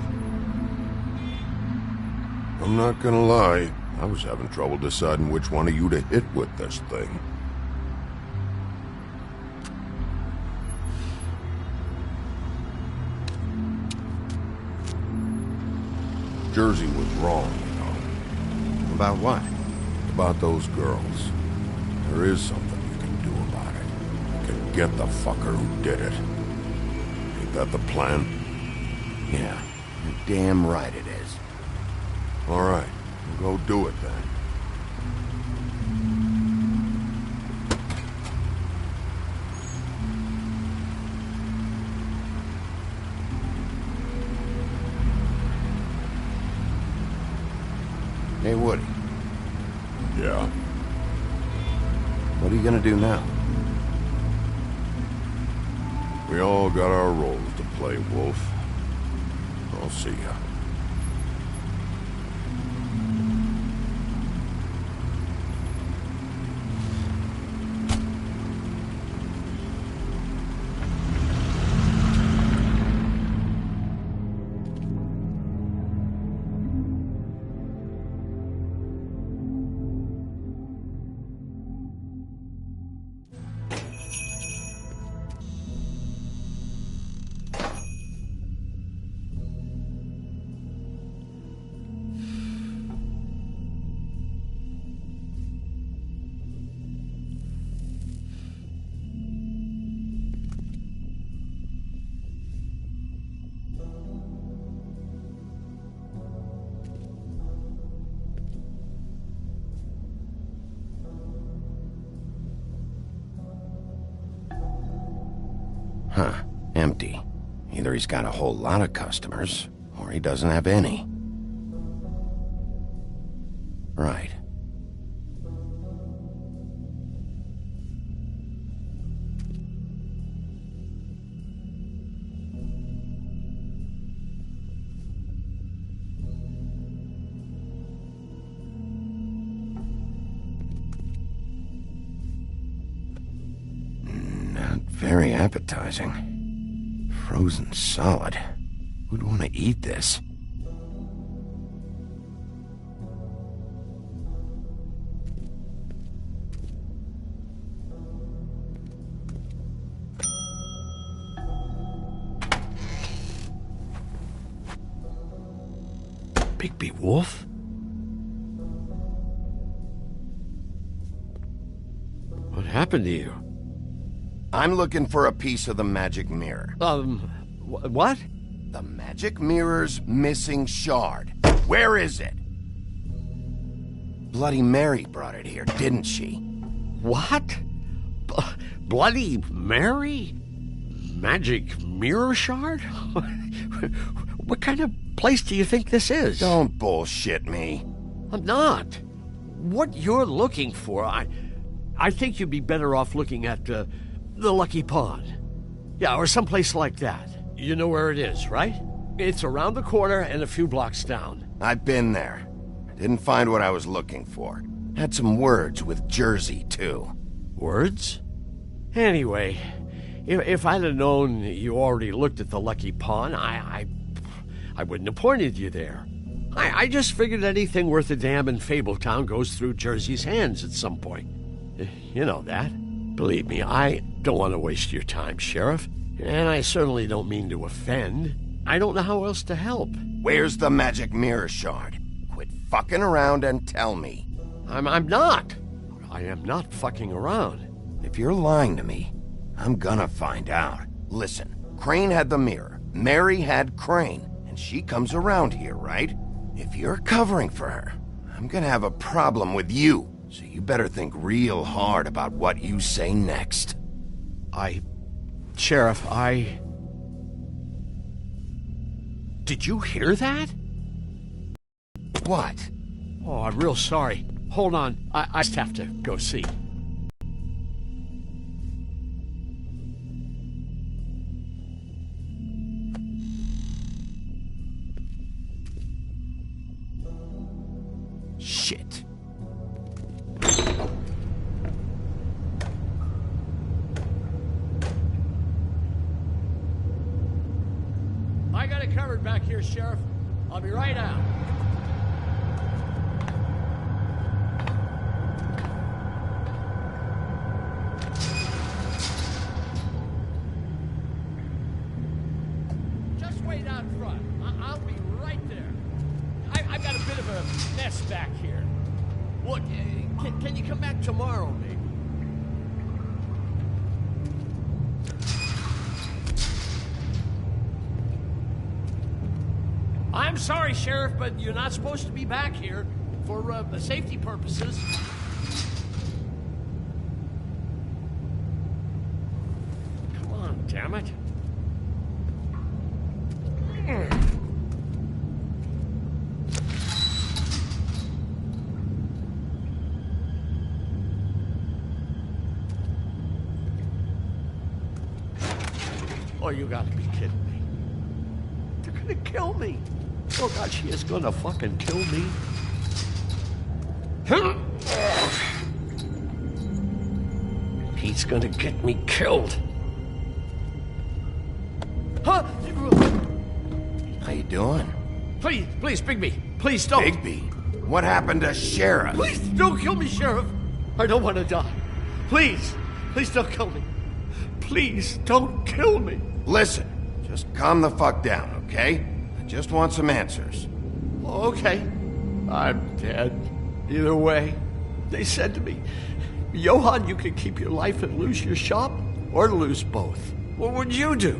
I'm not gonna lie. I was having trouble deciding which one of you to hit with this thing. Jersey was wrong, you know. About what? About those girls. There is something you can do about it. You can get the fucker who did it. Ain't that the plan? Yeah, you're damn right it is. All right, we'll go do it then. Hey, Woody. Yeah? What are you gonna do now? We all got our roles to play, Wolf. I'll see ya. Huh. Empty. Either he's got a whole lot of customers, or he doesn't have any. Right. Very appetizing. Frozen solid. Who'd want to eat this? Bigby Wolf? What happened to you? I'm looking for a piece of the magic mirror. What? The magic mirror's missing shard. Where is it? Bloody Mary brought it here, didn't she? What? Bloody Mary? Magic mirror shard? What kind of place do you think this is? Don't bullshit me. I'm not. What you're looking for, I think you'd be better off looking at the Lucky Pond. Yeah, or someplace like that. You know where it is, right? It's around the corner and a few blocks down. I've been there. Didn't find what I was looking for. Had some words with Jersey, too. Words? Anyway, if I'd have known you already looked at the Lucky Pond, I wouldn't have pointed you there. I just figured anything worth a damn in Fabletown goes through Jersey's hands at some point. You know that. Believe me, I don't want to waste your time, Sheriff. And I certainly don't mean to offend. I don't know how else to help. Where's the magic mirror shard? Quit fucking around and tell me. I'm not. I am not fucking around. If you're lying to me, I'm gonna find out. Listen, Crane had the mirror, Mary had Crane, and she comes around here, right? If you're covering for her, I'm gonna have a problem with you. So you better think real hard about what you say next. Sheriff, Did you hear that? What? Oh, I'm real sorry. Hold on, I just have to go see. Shit. I got it covered back here, Sheriff. I'll be right out. Just wait out front. I'll be right there. I've got a bit of a mess back here. Look, can you come back tomorrow, maybe? I'm sorry, Sheriff, but you're not supposed to be back here for safety purposes. Come on, damn it. Oh, you gotta be kidding me. They're gonna kill me. Oh, God, she is gonna fucking kill me. He's gonna get me killed. Huh? How you doing? Please, Bigby. Please don't. Bigby? What happened to Sheriff? Please don't kill me, Sheriff. I don't want to die. Please don't kill me. Please don't kill me. Listen, just calm the fuck down, okay? I just want some answers. Okay. I'm dead. Either way. They said to me, Johann, you can keep your life and lose your shop, or lose both. What would you do?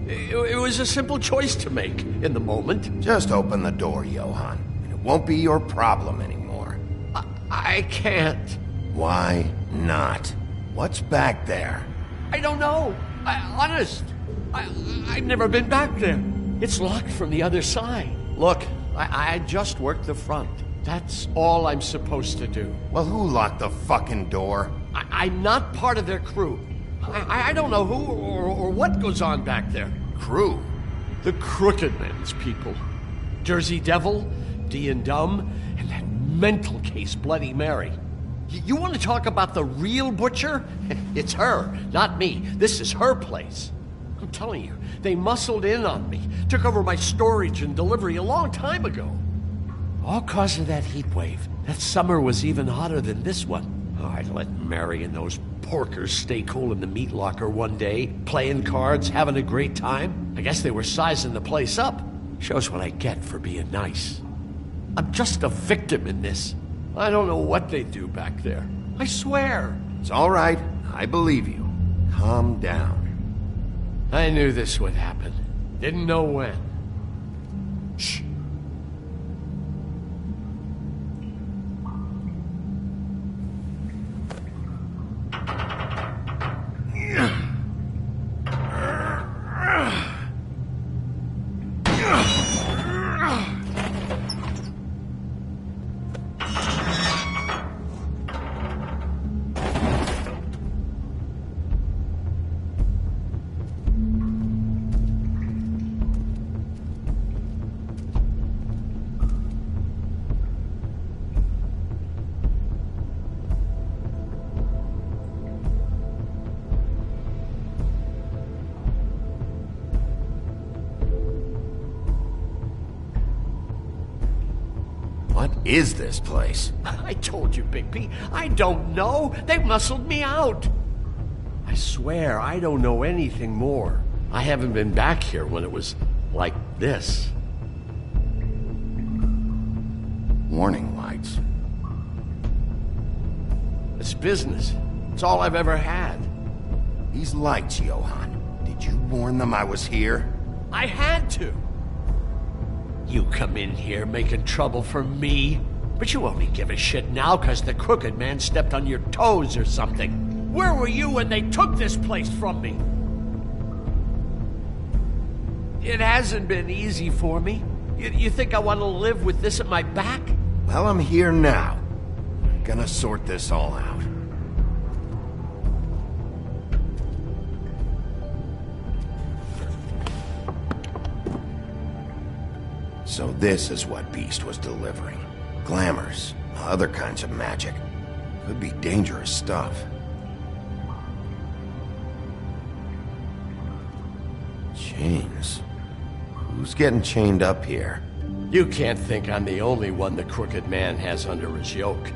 It was a simple choice to make in the moment. Just open the door, Johann, and it won't be your problem anymore. I can't. Why not? What's back there? I don't know. Honest. I've never been back there. It's locked from the other side. Look, I just worked the front. That's all I'm supposed to do. Well, who locked the fucking door? I'm not part of their crew. I don't know who or what goes on back there. Crew? The Crooked Men's people. Jersey Devil, D and Dumb, and that mental case, Bloody Mary. You want to talk about the real butcher? It's her, not me. This is her place. I'm telling you, they muscled in on me, took over my storage and delivery a long time ago. All cause of that heat wave. That summer was even hotter than this one. Oh, I'd let Mary and those porkers stay cool in the meat locker one day, playing cards, having a great time. I guess they were sizing the place up. Shows what I get for being nice. I'm just a victim in this. I don't know what they do back there. I swear. It's all right. I believe you. Calm down. I knew this would happen. Didn't know when. Shh. What is this place? I told you, Bigby. I don't know. They muscled me out. I swear, I don't know anything more. I haven't been back here when it was like this. Warning lights. It's business. It's all I've ever had. These lights, Johann. Did you warn them I was here? I had to. You come in here making trouble for me, but you only give a shit now because the Crooked Man stepped on your toes or something. Where were you when they took this place from me? It hasn't been easy for me. You think I want to live with this at my back? Well, I'm here now. I'm gonna sort this all out. So this is what Beast was delivering. Glamours, other kinds of magic. Could be dangerous stuff. Chains. Who's getting chained up here? You can't think I'm the only one the Crooked Man has under his yoke.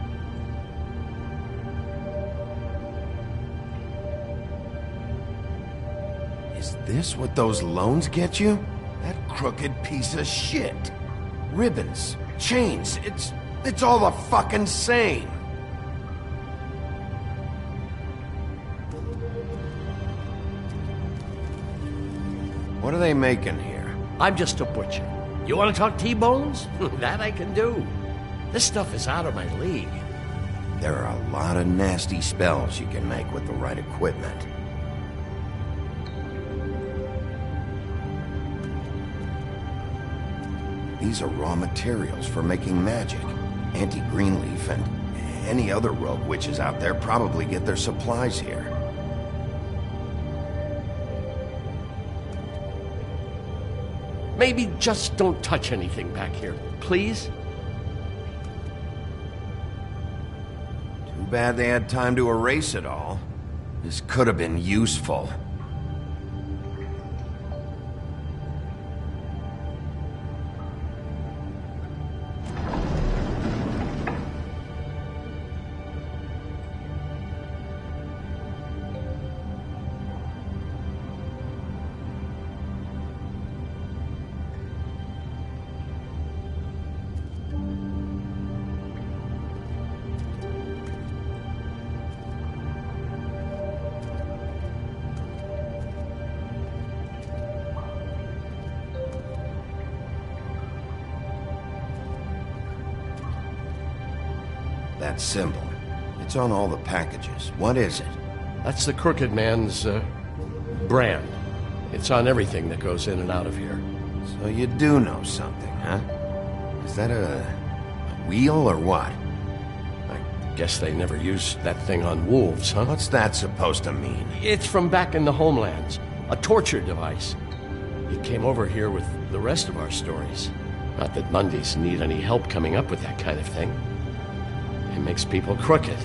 Is this what those loans get you? That crooked piece of shit. Ribbons, chains, it's all the fucking same. What are they making here? I'm just a butcher. You want to talk T-bones? That I can do. This stuff is out of my league. There are a lot of nasty spells you can make with the right equipment. These are raw materials for making magic. Auntie Greenleaf and any other rogue witches out there probably get their supplies here. Maybe just don't touch anything back here, please? Too bad they had time to erase it all. This could have been useful. That symbol. It's on all the packages. What is it? That's the Crooked Man's, brand. It's on everything that goes in and out of here. So you do know something, huh? Is that a wheel or what? I guess they never used that thing on wolves, huh? What's that supposed to mean? It's from back in the homelands. A torture device. It came over here with the rest of our stories. Not that Mundies need any help coming up with that kind of thing. It makes people crooked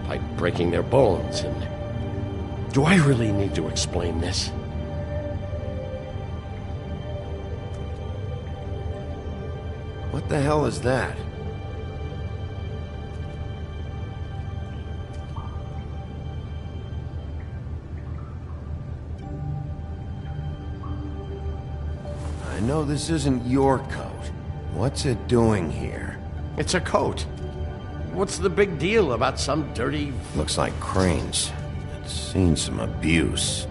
by breaking their bones, and do I really need to explain this? What the hell is that? I know this isn't your coat. What's it doing here? It's a coat. What's the big deal about some dirty... Looks like Crane's. It's seen some abuse.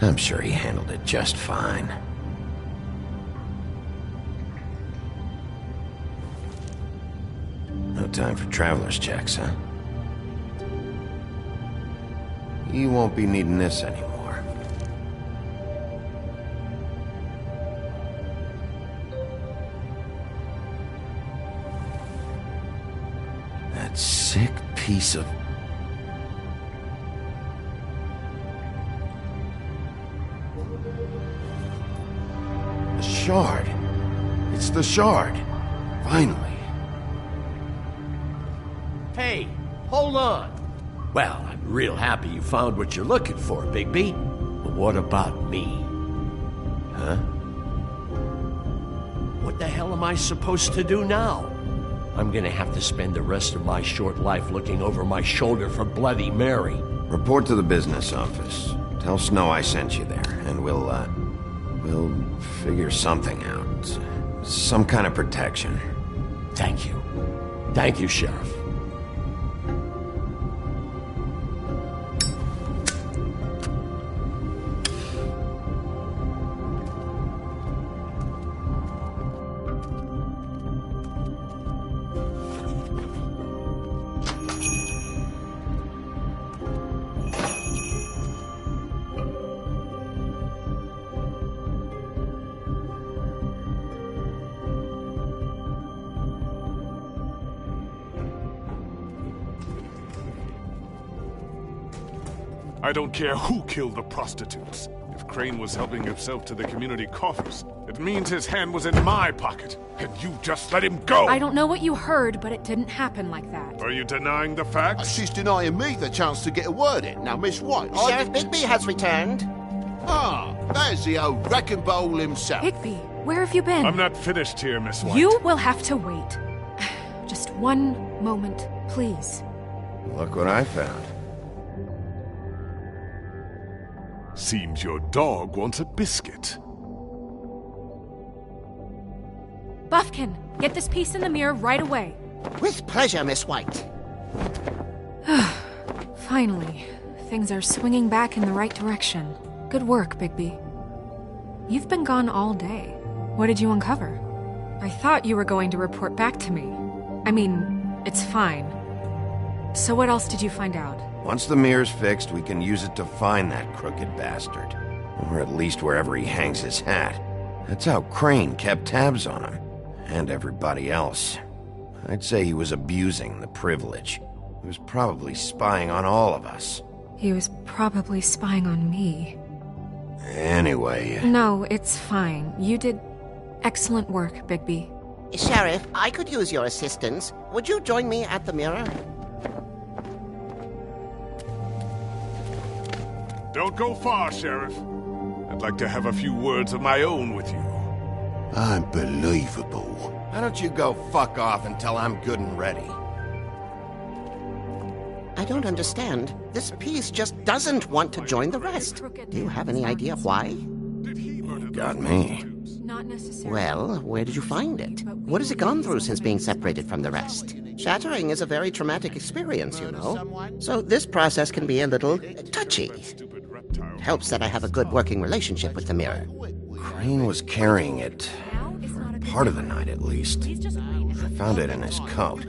I'm sure he handled it just fine. No time for traveler's checks, huh? You won't be needing this anymore. That sick piece of... The shard. It's the shard. Finally. Hey, hold on. Well, I'm real happy you found what you're looking for, Bigby. But what about me? Huh? What the hell am I supposed to do now? I'm gonna have to spend the rest of my short life looking over my shoulder for Bloody Mary. Report to the business office. Tell Snow I sent you there, and we'll figure something out. Some kind of protection. Thank you. Thank you, Sheriff. I don't care who killed the prostitutes. If Crane was helping himself to the community coffers, it means his hand was in my pocket, and you just let him go! I don't know what you heard, but it didn't happen like that. Are you denying the facts? She's denying me the chance to get a word in. Now, Miss White... Sheriff Bigby has returned. Ah, there's the old wrecking bowl himself. Bigby, where have you been? I'm not finished here, Miss White. You will have to wait. Just one moment, please. Look what I found. Seems your dog wants a biscuit. Buffkin, get this piece in the mirror right away. With pleasure, Miss White. Finally, things are swinging back in the right direction. Good work, Bigby. You've been gone all day. What did you uncover? I thought you were going to report back to me. I mean, it's fine. So what else did you find out? Once the mirror's fixed, we can use it to find that crooked bastard. Or at least wherever he hangs his hat. That's how Crane kept tabs on him. And everybody else. I'd say he was abusing the privilege. He was probably spying on all of us. He was probably spying on me. Anyway... No, it's fine. You did excellent work, Bigby. Sheriff, I could use your assistance. Would you join me at the mirror? Don't go far, Sheriff. I'd like to have a few words of my own with you. Unbelievable. Why don't you go fuck off until I'm good and ready? I don't understand. This piece just doesn't want to join the rest. Do you have any idea why? You got me. Not necessarily. Well, where did you find it? What has it gone through since being separated from the rest? Shattering is a very traumatic experience, you know. So this process can be a little touchy. It helps that I have a good working relationship with the mirror. Crane was carrying it. For part of the night, at least. I found it in his coat.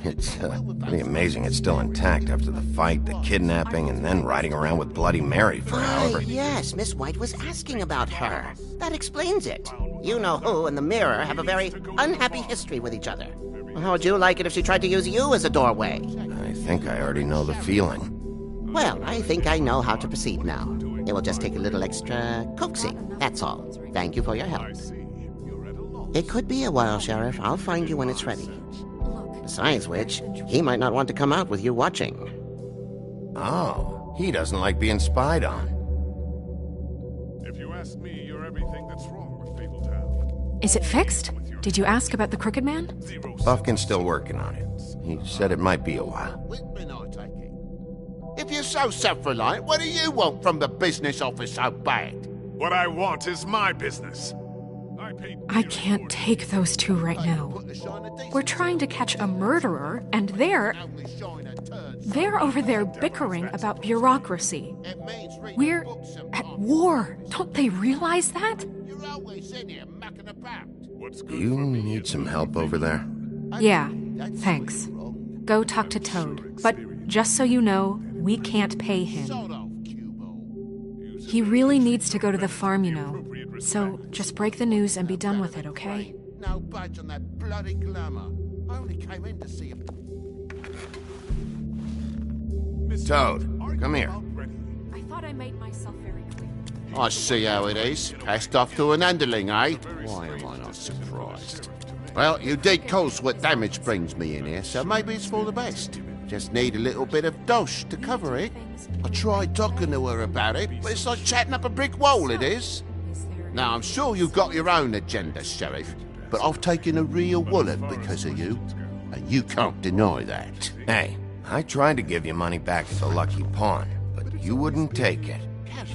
It's pretty amazing it's still intact after the fight, the kidnapping, and then riding around with Bloody Mary for however... Yes, Miss White was asking about her. That explains it. You know who and the mirror have a very unhappy history with each other. How would you like it if she tried to use you as a doorway? I think I already know the feeling. Well, I think I know how to proceed now. It will just take a little extra coaxing, that's all. Thank you for your help. It could be a while, Sheriff. I'll find you when it's ready. Besides which, he might not want to come out with you watching. Oh, he doesn't like being spied on. If you ask me, you're everything that's wrong with Fabletown. Is it fixed? Did you ask about the Crooked Man? Buffkin's still working on it. He said it might be a while. If you're so self-reliant, what do you want from the business office so bad? What I want is my business. I can't take those two right now. We're trying to catch a murderer, and they're over there bickering about bureaucracy. We're at war. Don't they realize that? You need some help over there? Yeah, thanks. Go talk to Toad. But just so you know, we can't pay him. He really needs to go to the farm, you know. So just break the news and be done with it, okay? No budge on that bloody glamour. I only came in to see him. Toad, come here. I thought I made myself very clear. I see how it is. Passed off to an underling, eh? Why am I not surprised? Well, you did cause what damage brings me in here, so maybe it's for the best. Just need a little bit of dosh to cover it. I tried talking to her about it, but it's like chatting up a brick wall, it is. Now, I'm sure you've got your own agenda, Sheriff, but I've taken a real wallop because of you, and you can't deny that. Hey, I tried to give you money back at the Lucky Pawn, but you wouldn't take it.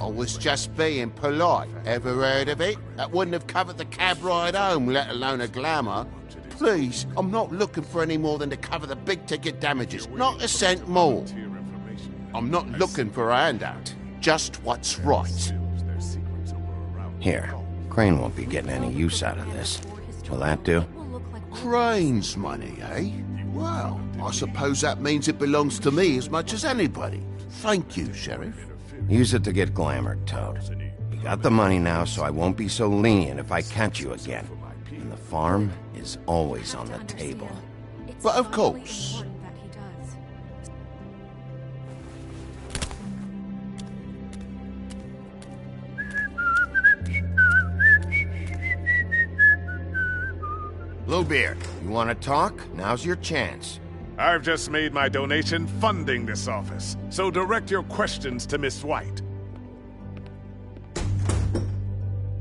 I was just being polite. Ever heard of it? That wouldn't have covered the cab ride home, let alone a glamour. Please, I'm not looking for any more than to cover the big-ticket damages. Not a cent more. I'm not looking for a handout. Just what's right. Here, Crane won't be getting any use out of this. Will that do? Crane's money, eh? Well, I suppose that means it belongs to me as much as anybody. Thank you, Sheriff. Use it to get glamored, Toad. You got the money now, so I won't be so lenient if I catch you again. And the farm is always on the table. But of course. Bluebeard, you want to talk? Now's your chance. I've just made my donation funding this office, so direct your questions to Miss White.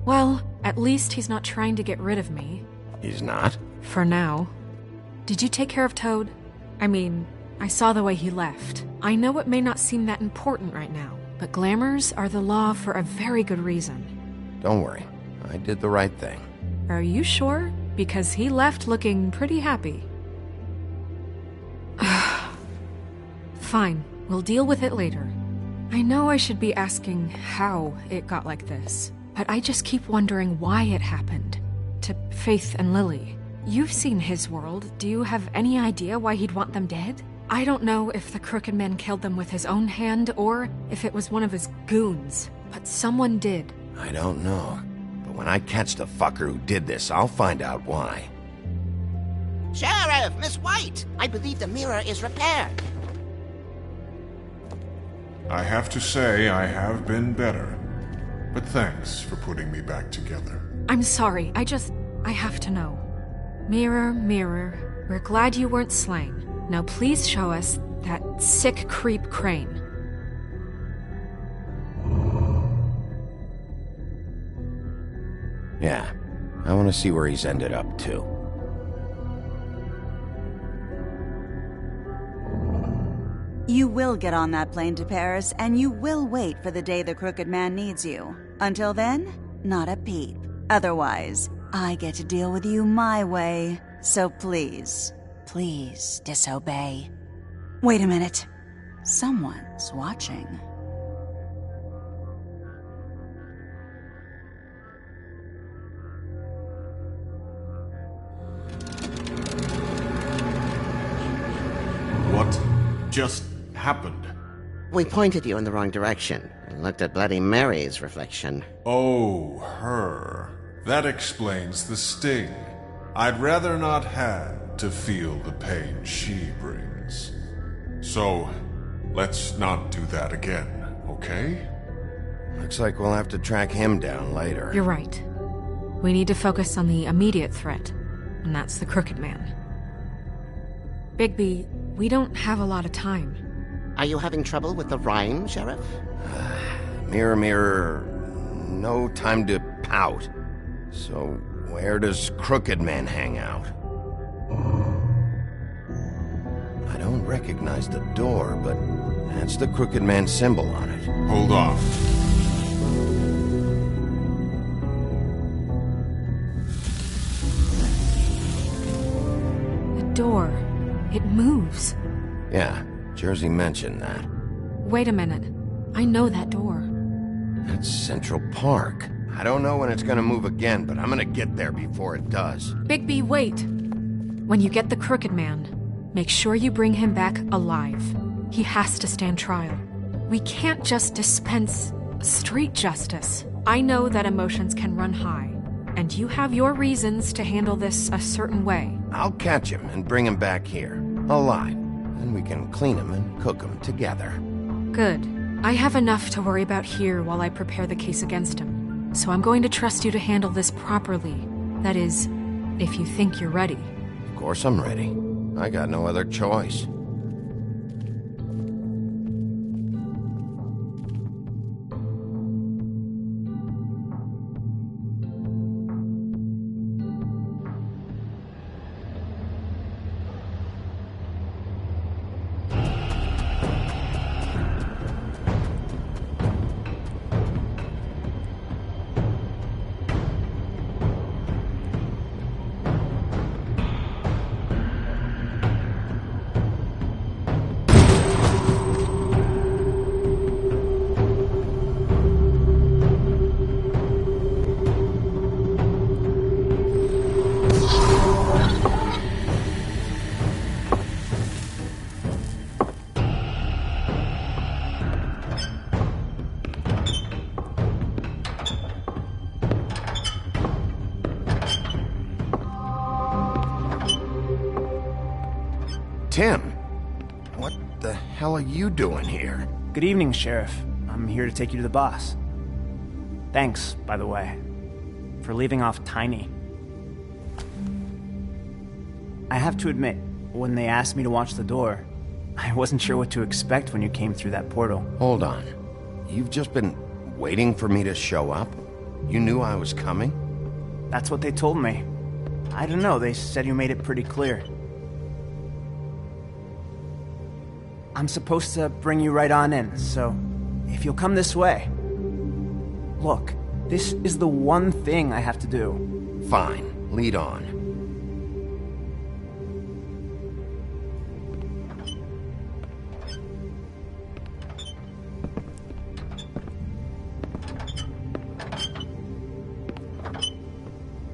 Well, at least he's not trying to get rid of me. He's not? For now. Did you take care of Toad? I mean, I saw the way he left. I know it may not seem that important right now, but glamours are the law for a very good reason. Don't worry. I did the right thing. Are you sure? Because he left looking pretty happy. Fine, we'll deal with it later. I know I should be asking how it got like this, but I just keep wondering why it happened. To Faith and Lily. You've seen his world. Do you have any idea why he'd want them dead? I don't know if the Crooked Man killed them with his own hand or if it was one of his goons, but someone did. I don't know. But when I catch the fucker who did this, I'll find out why. Sheriff, Miss White! I believe the mirror is repaired. I have to say I have been better. But thanks for putting me back together. I'm sorry, I have to know. Mirror, mirror, we're glad you weren't slain. Now please show us that sick creep Crane. Yeah, I want to see where he's ended up, too. You will get on that plane to Paris, and you will wait for the day the Crooked Man needs you. Until then, not a peep. Otherwise, I get to deal with you my way. So please, please disobey. Wait a minute. Someone's watching. What just happened? We pointed you in the wrong direction and looked at Bloody Mary's reflection. Oh, her. That explains the sting. I'd rather not have to feel the pain she brings. So, let's not do that again, okay? Looks like we'll have to track him down later. You're right. We need to focus on the immediate threat, and that's the Crooked Man. Bigby, we don't have a lot of time. Are you having trouble with the rhyme, Sheriff? Mirror, mirror, no time to pout. So, where does Crooked Man hang out? I don't recognize the door, but that's the Crooked Man symbol on it. Hold on. The door. It moves. Yeah, Jersey mentioned that. Wait a minute. I know that door. That's Central Park. I don't know when it's gonna move again, but I'm gonna get there before it does. Bigby, wait! When you get the Crooked Man, make sure you bring him back alive. He has to stand trial. We can't just dispense street justice. I know that emotions can run high, and you have your reasons to handle this a certain way. I'll catch him and bring him back here, alive. Then we can clean him and cook him together. Good. I have enough to worry about here while I prepare the case against him. So I'm going to trust you to handle this properly. That is, if you think you're ready. Of course I'm ready. I got no other choice. Tim, what the hell are you doing here? Good evening, Sheriff. I'm here to take you to the boss. Thanks, by the way, for leaving off Tiny. I have to admit, when they asked me to watch the door, I wasn't sure what to expect when you came through that portal. Hold on. You've just been waiting for me to show up? You knew I was coming? That's what they told me. I don't know, they said you made it pretty clear. I'm supposed to bring you right on in, so if you'll come this way. Look, this is the one thing I have to do. Fine, lead on.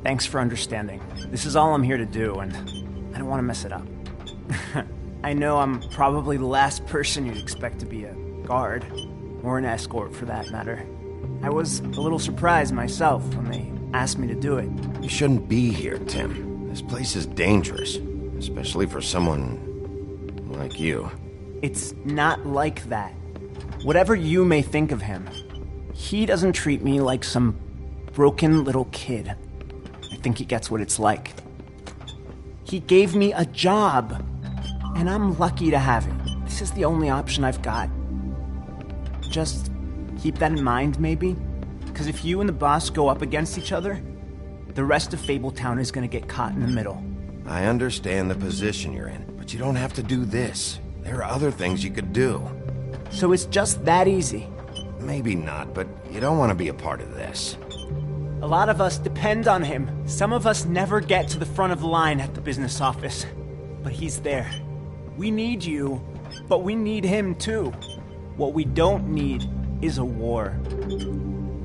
Thanks for understanding. This is all I'm here to do, and I don't want to mess it up. I know I'm probably the last person you'd expect to be a guard, or an escort for that matter. I was a little surprised myself when they asked me to do it. You shouldn't be here, Tim. This place is dangerous, especially for someone like you. It's not like that. Whatever you may think of him, he doesn't treat me like some broken little kid. I think he gets what it's like. He gave me a job, and I'm lucky to have it. This is the only option I've got. Just keep that in mind, maybe? Because if you and the boss go up against each other, the rest of Fabletown is going to get caught in the middle. I understand the position you're in, but you don't have to do this. There are other things you could do. So it's just that easy? Maybe not, but you don't want to be a part of this. A lot of us depend on him. Some of us never get to the front of the line at the business office. But he's there. We need you, but we need him too. What we don't need is a war.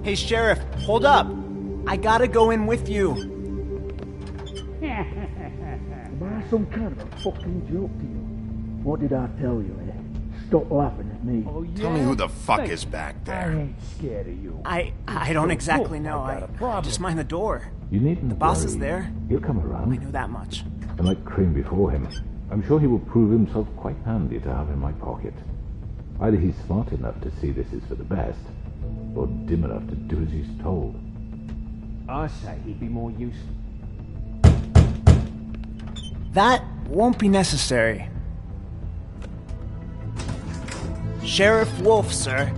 Hey, Sheriff, hold up. I gotta go in with you. Am I some kind of a fucking joke to you? What did I tell you, eh? Stop laughing at me. Oh, yeah? Tell me who the fuck is back there. I ain't scared of you. I don't exactly know. I just mind the door. You needn't The boss worry. is there. He'll come around. I know that much. And like Crane before him, I'm sure he will prove himself quite handy to have in my pocket. Either he's smart enough to see this is for the best, or dim enough to do as he's told. I say he'd be more useful. That won't be necessary. Sheriff Wolf, sir.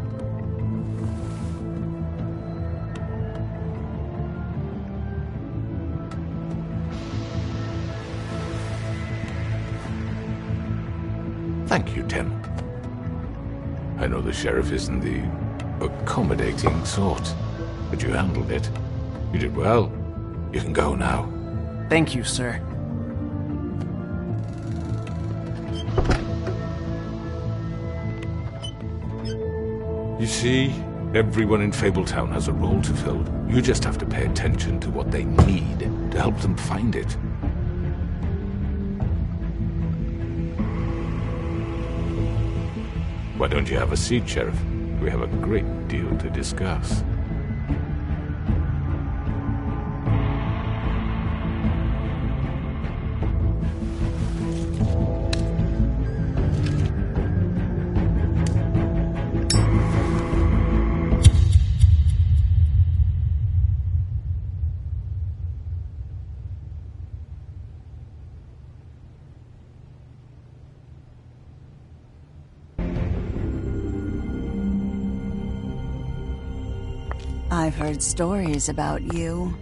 Thank you, Tim. I know the sheriff isn't the accommodating sort, but you handled it. You did well. You can go now. Thank you, sir. You see, everyone in Fabletown has a role to fill. You just have to pay attention to what they need to help them find it. Why don't you have a seat, Sheriff? We have a great deal to discuss. I've heard stories about you.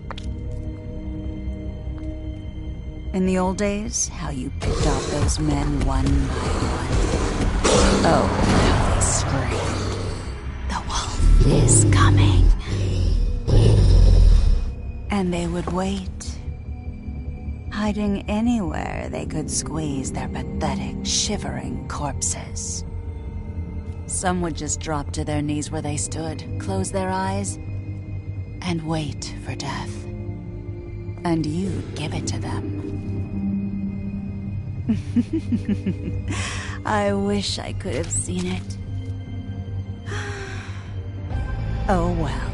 In the old days, how you picked off those men one by one. Oh, how they screamed. The wolf is coming. And they would wait, hiding anywhere they could squeeze their pathetic, shivering corpses. Some would just drop to their knees where they stood, close their eyes, and wait for death. And you'd give it to them. I wish I could have seen it. Oh well.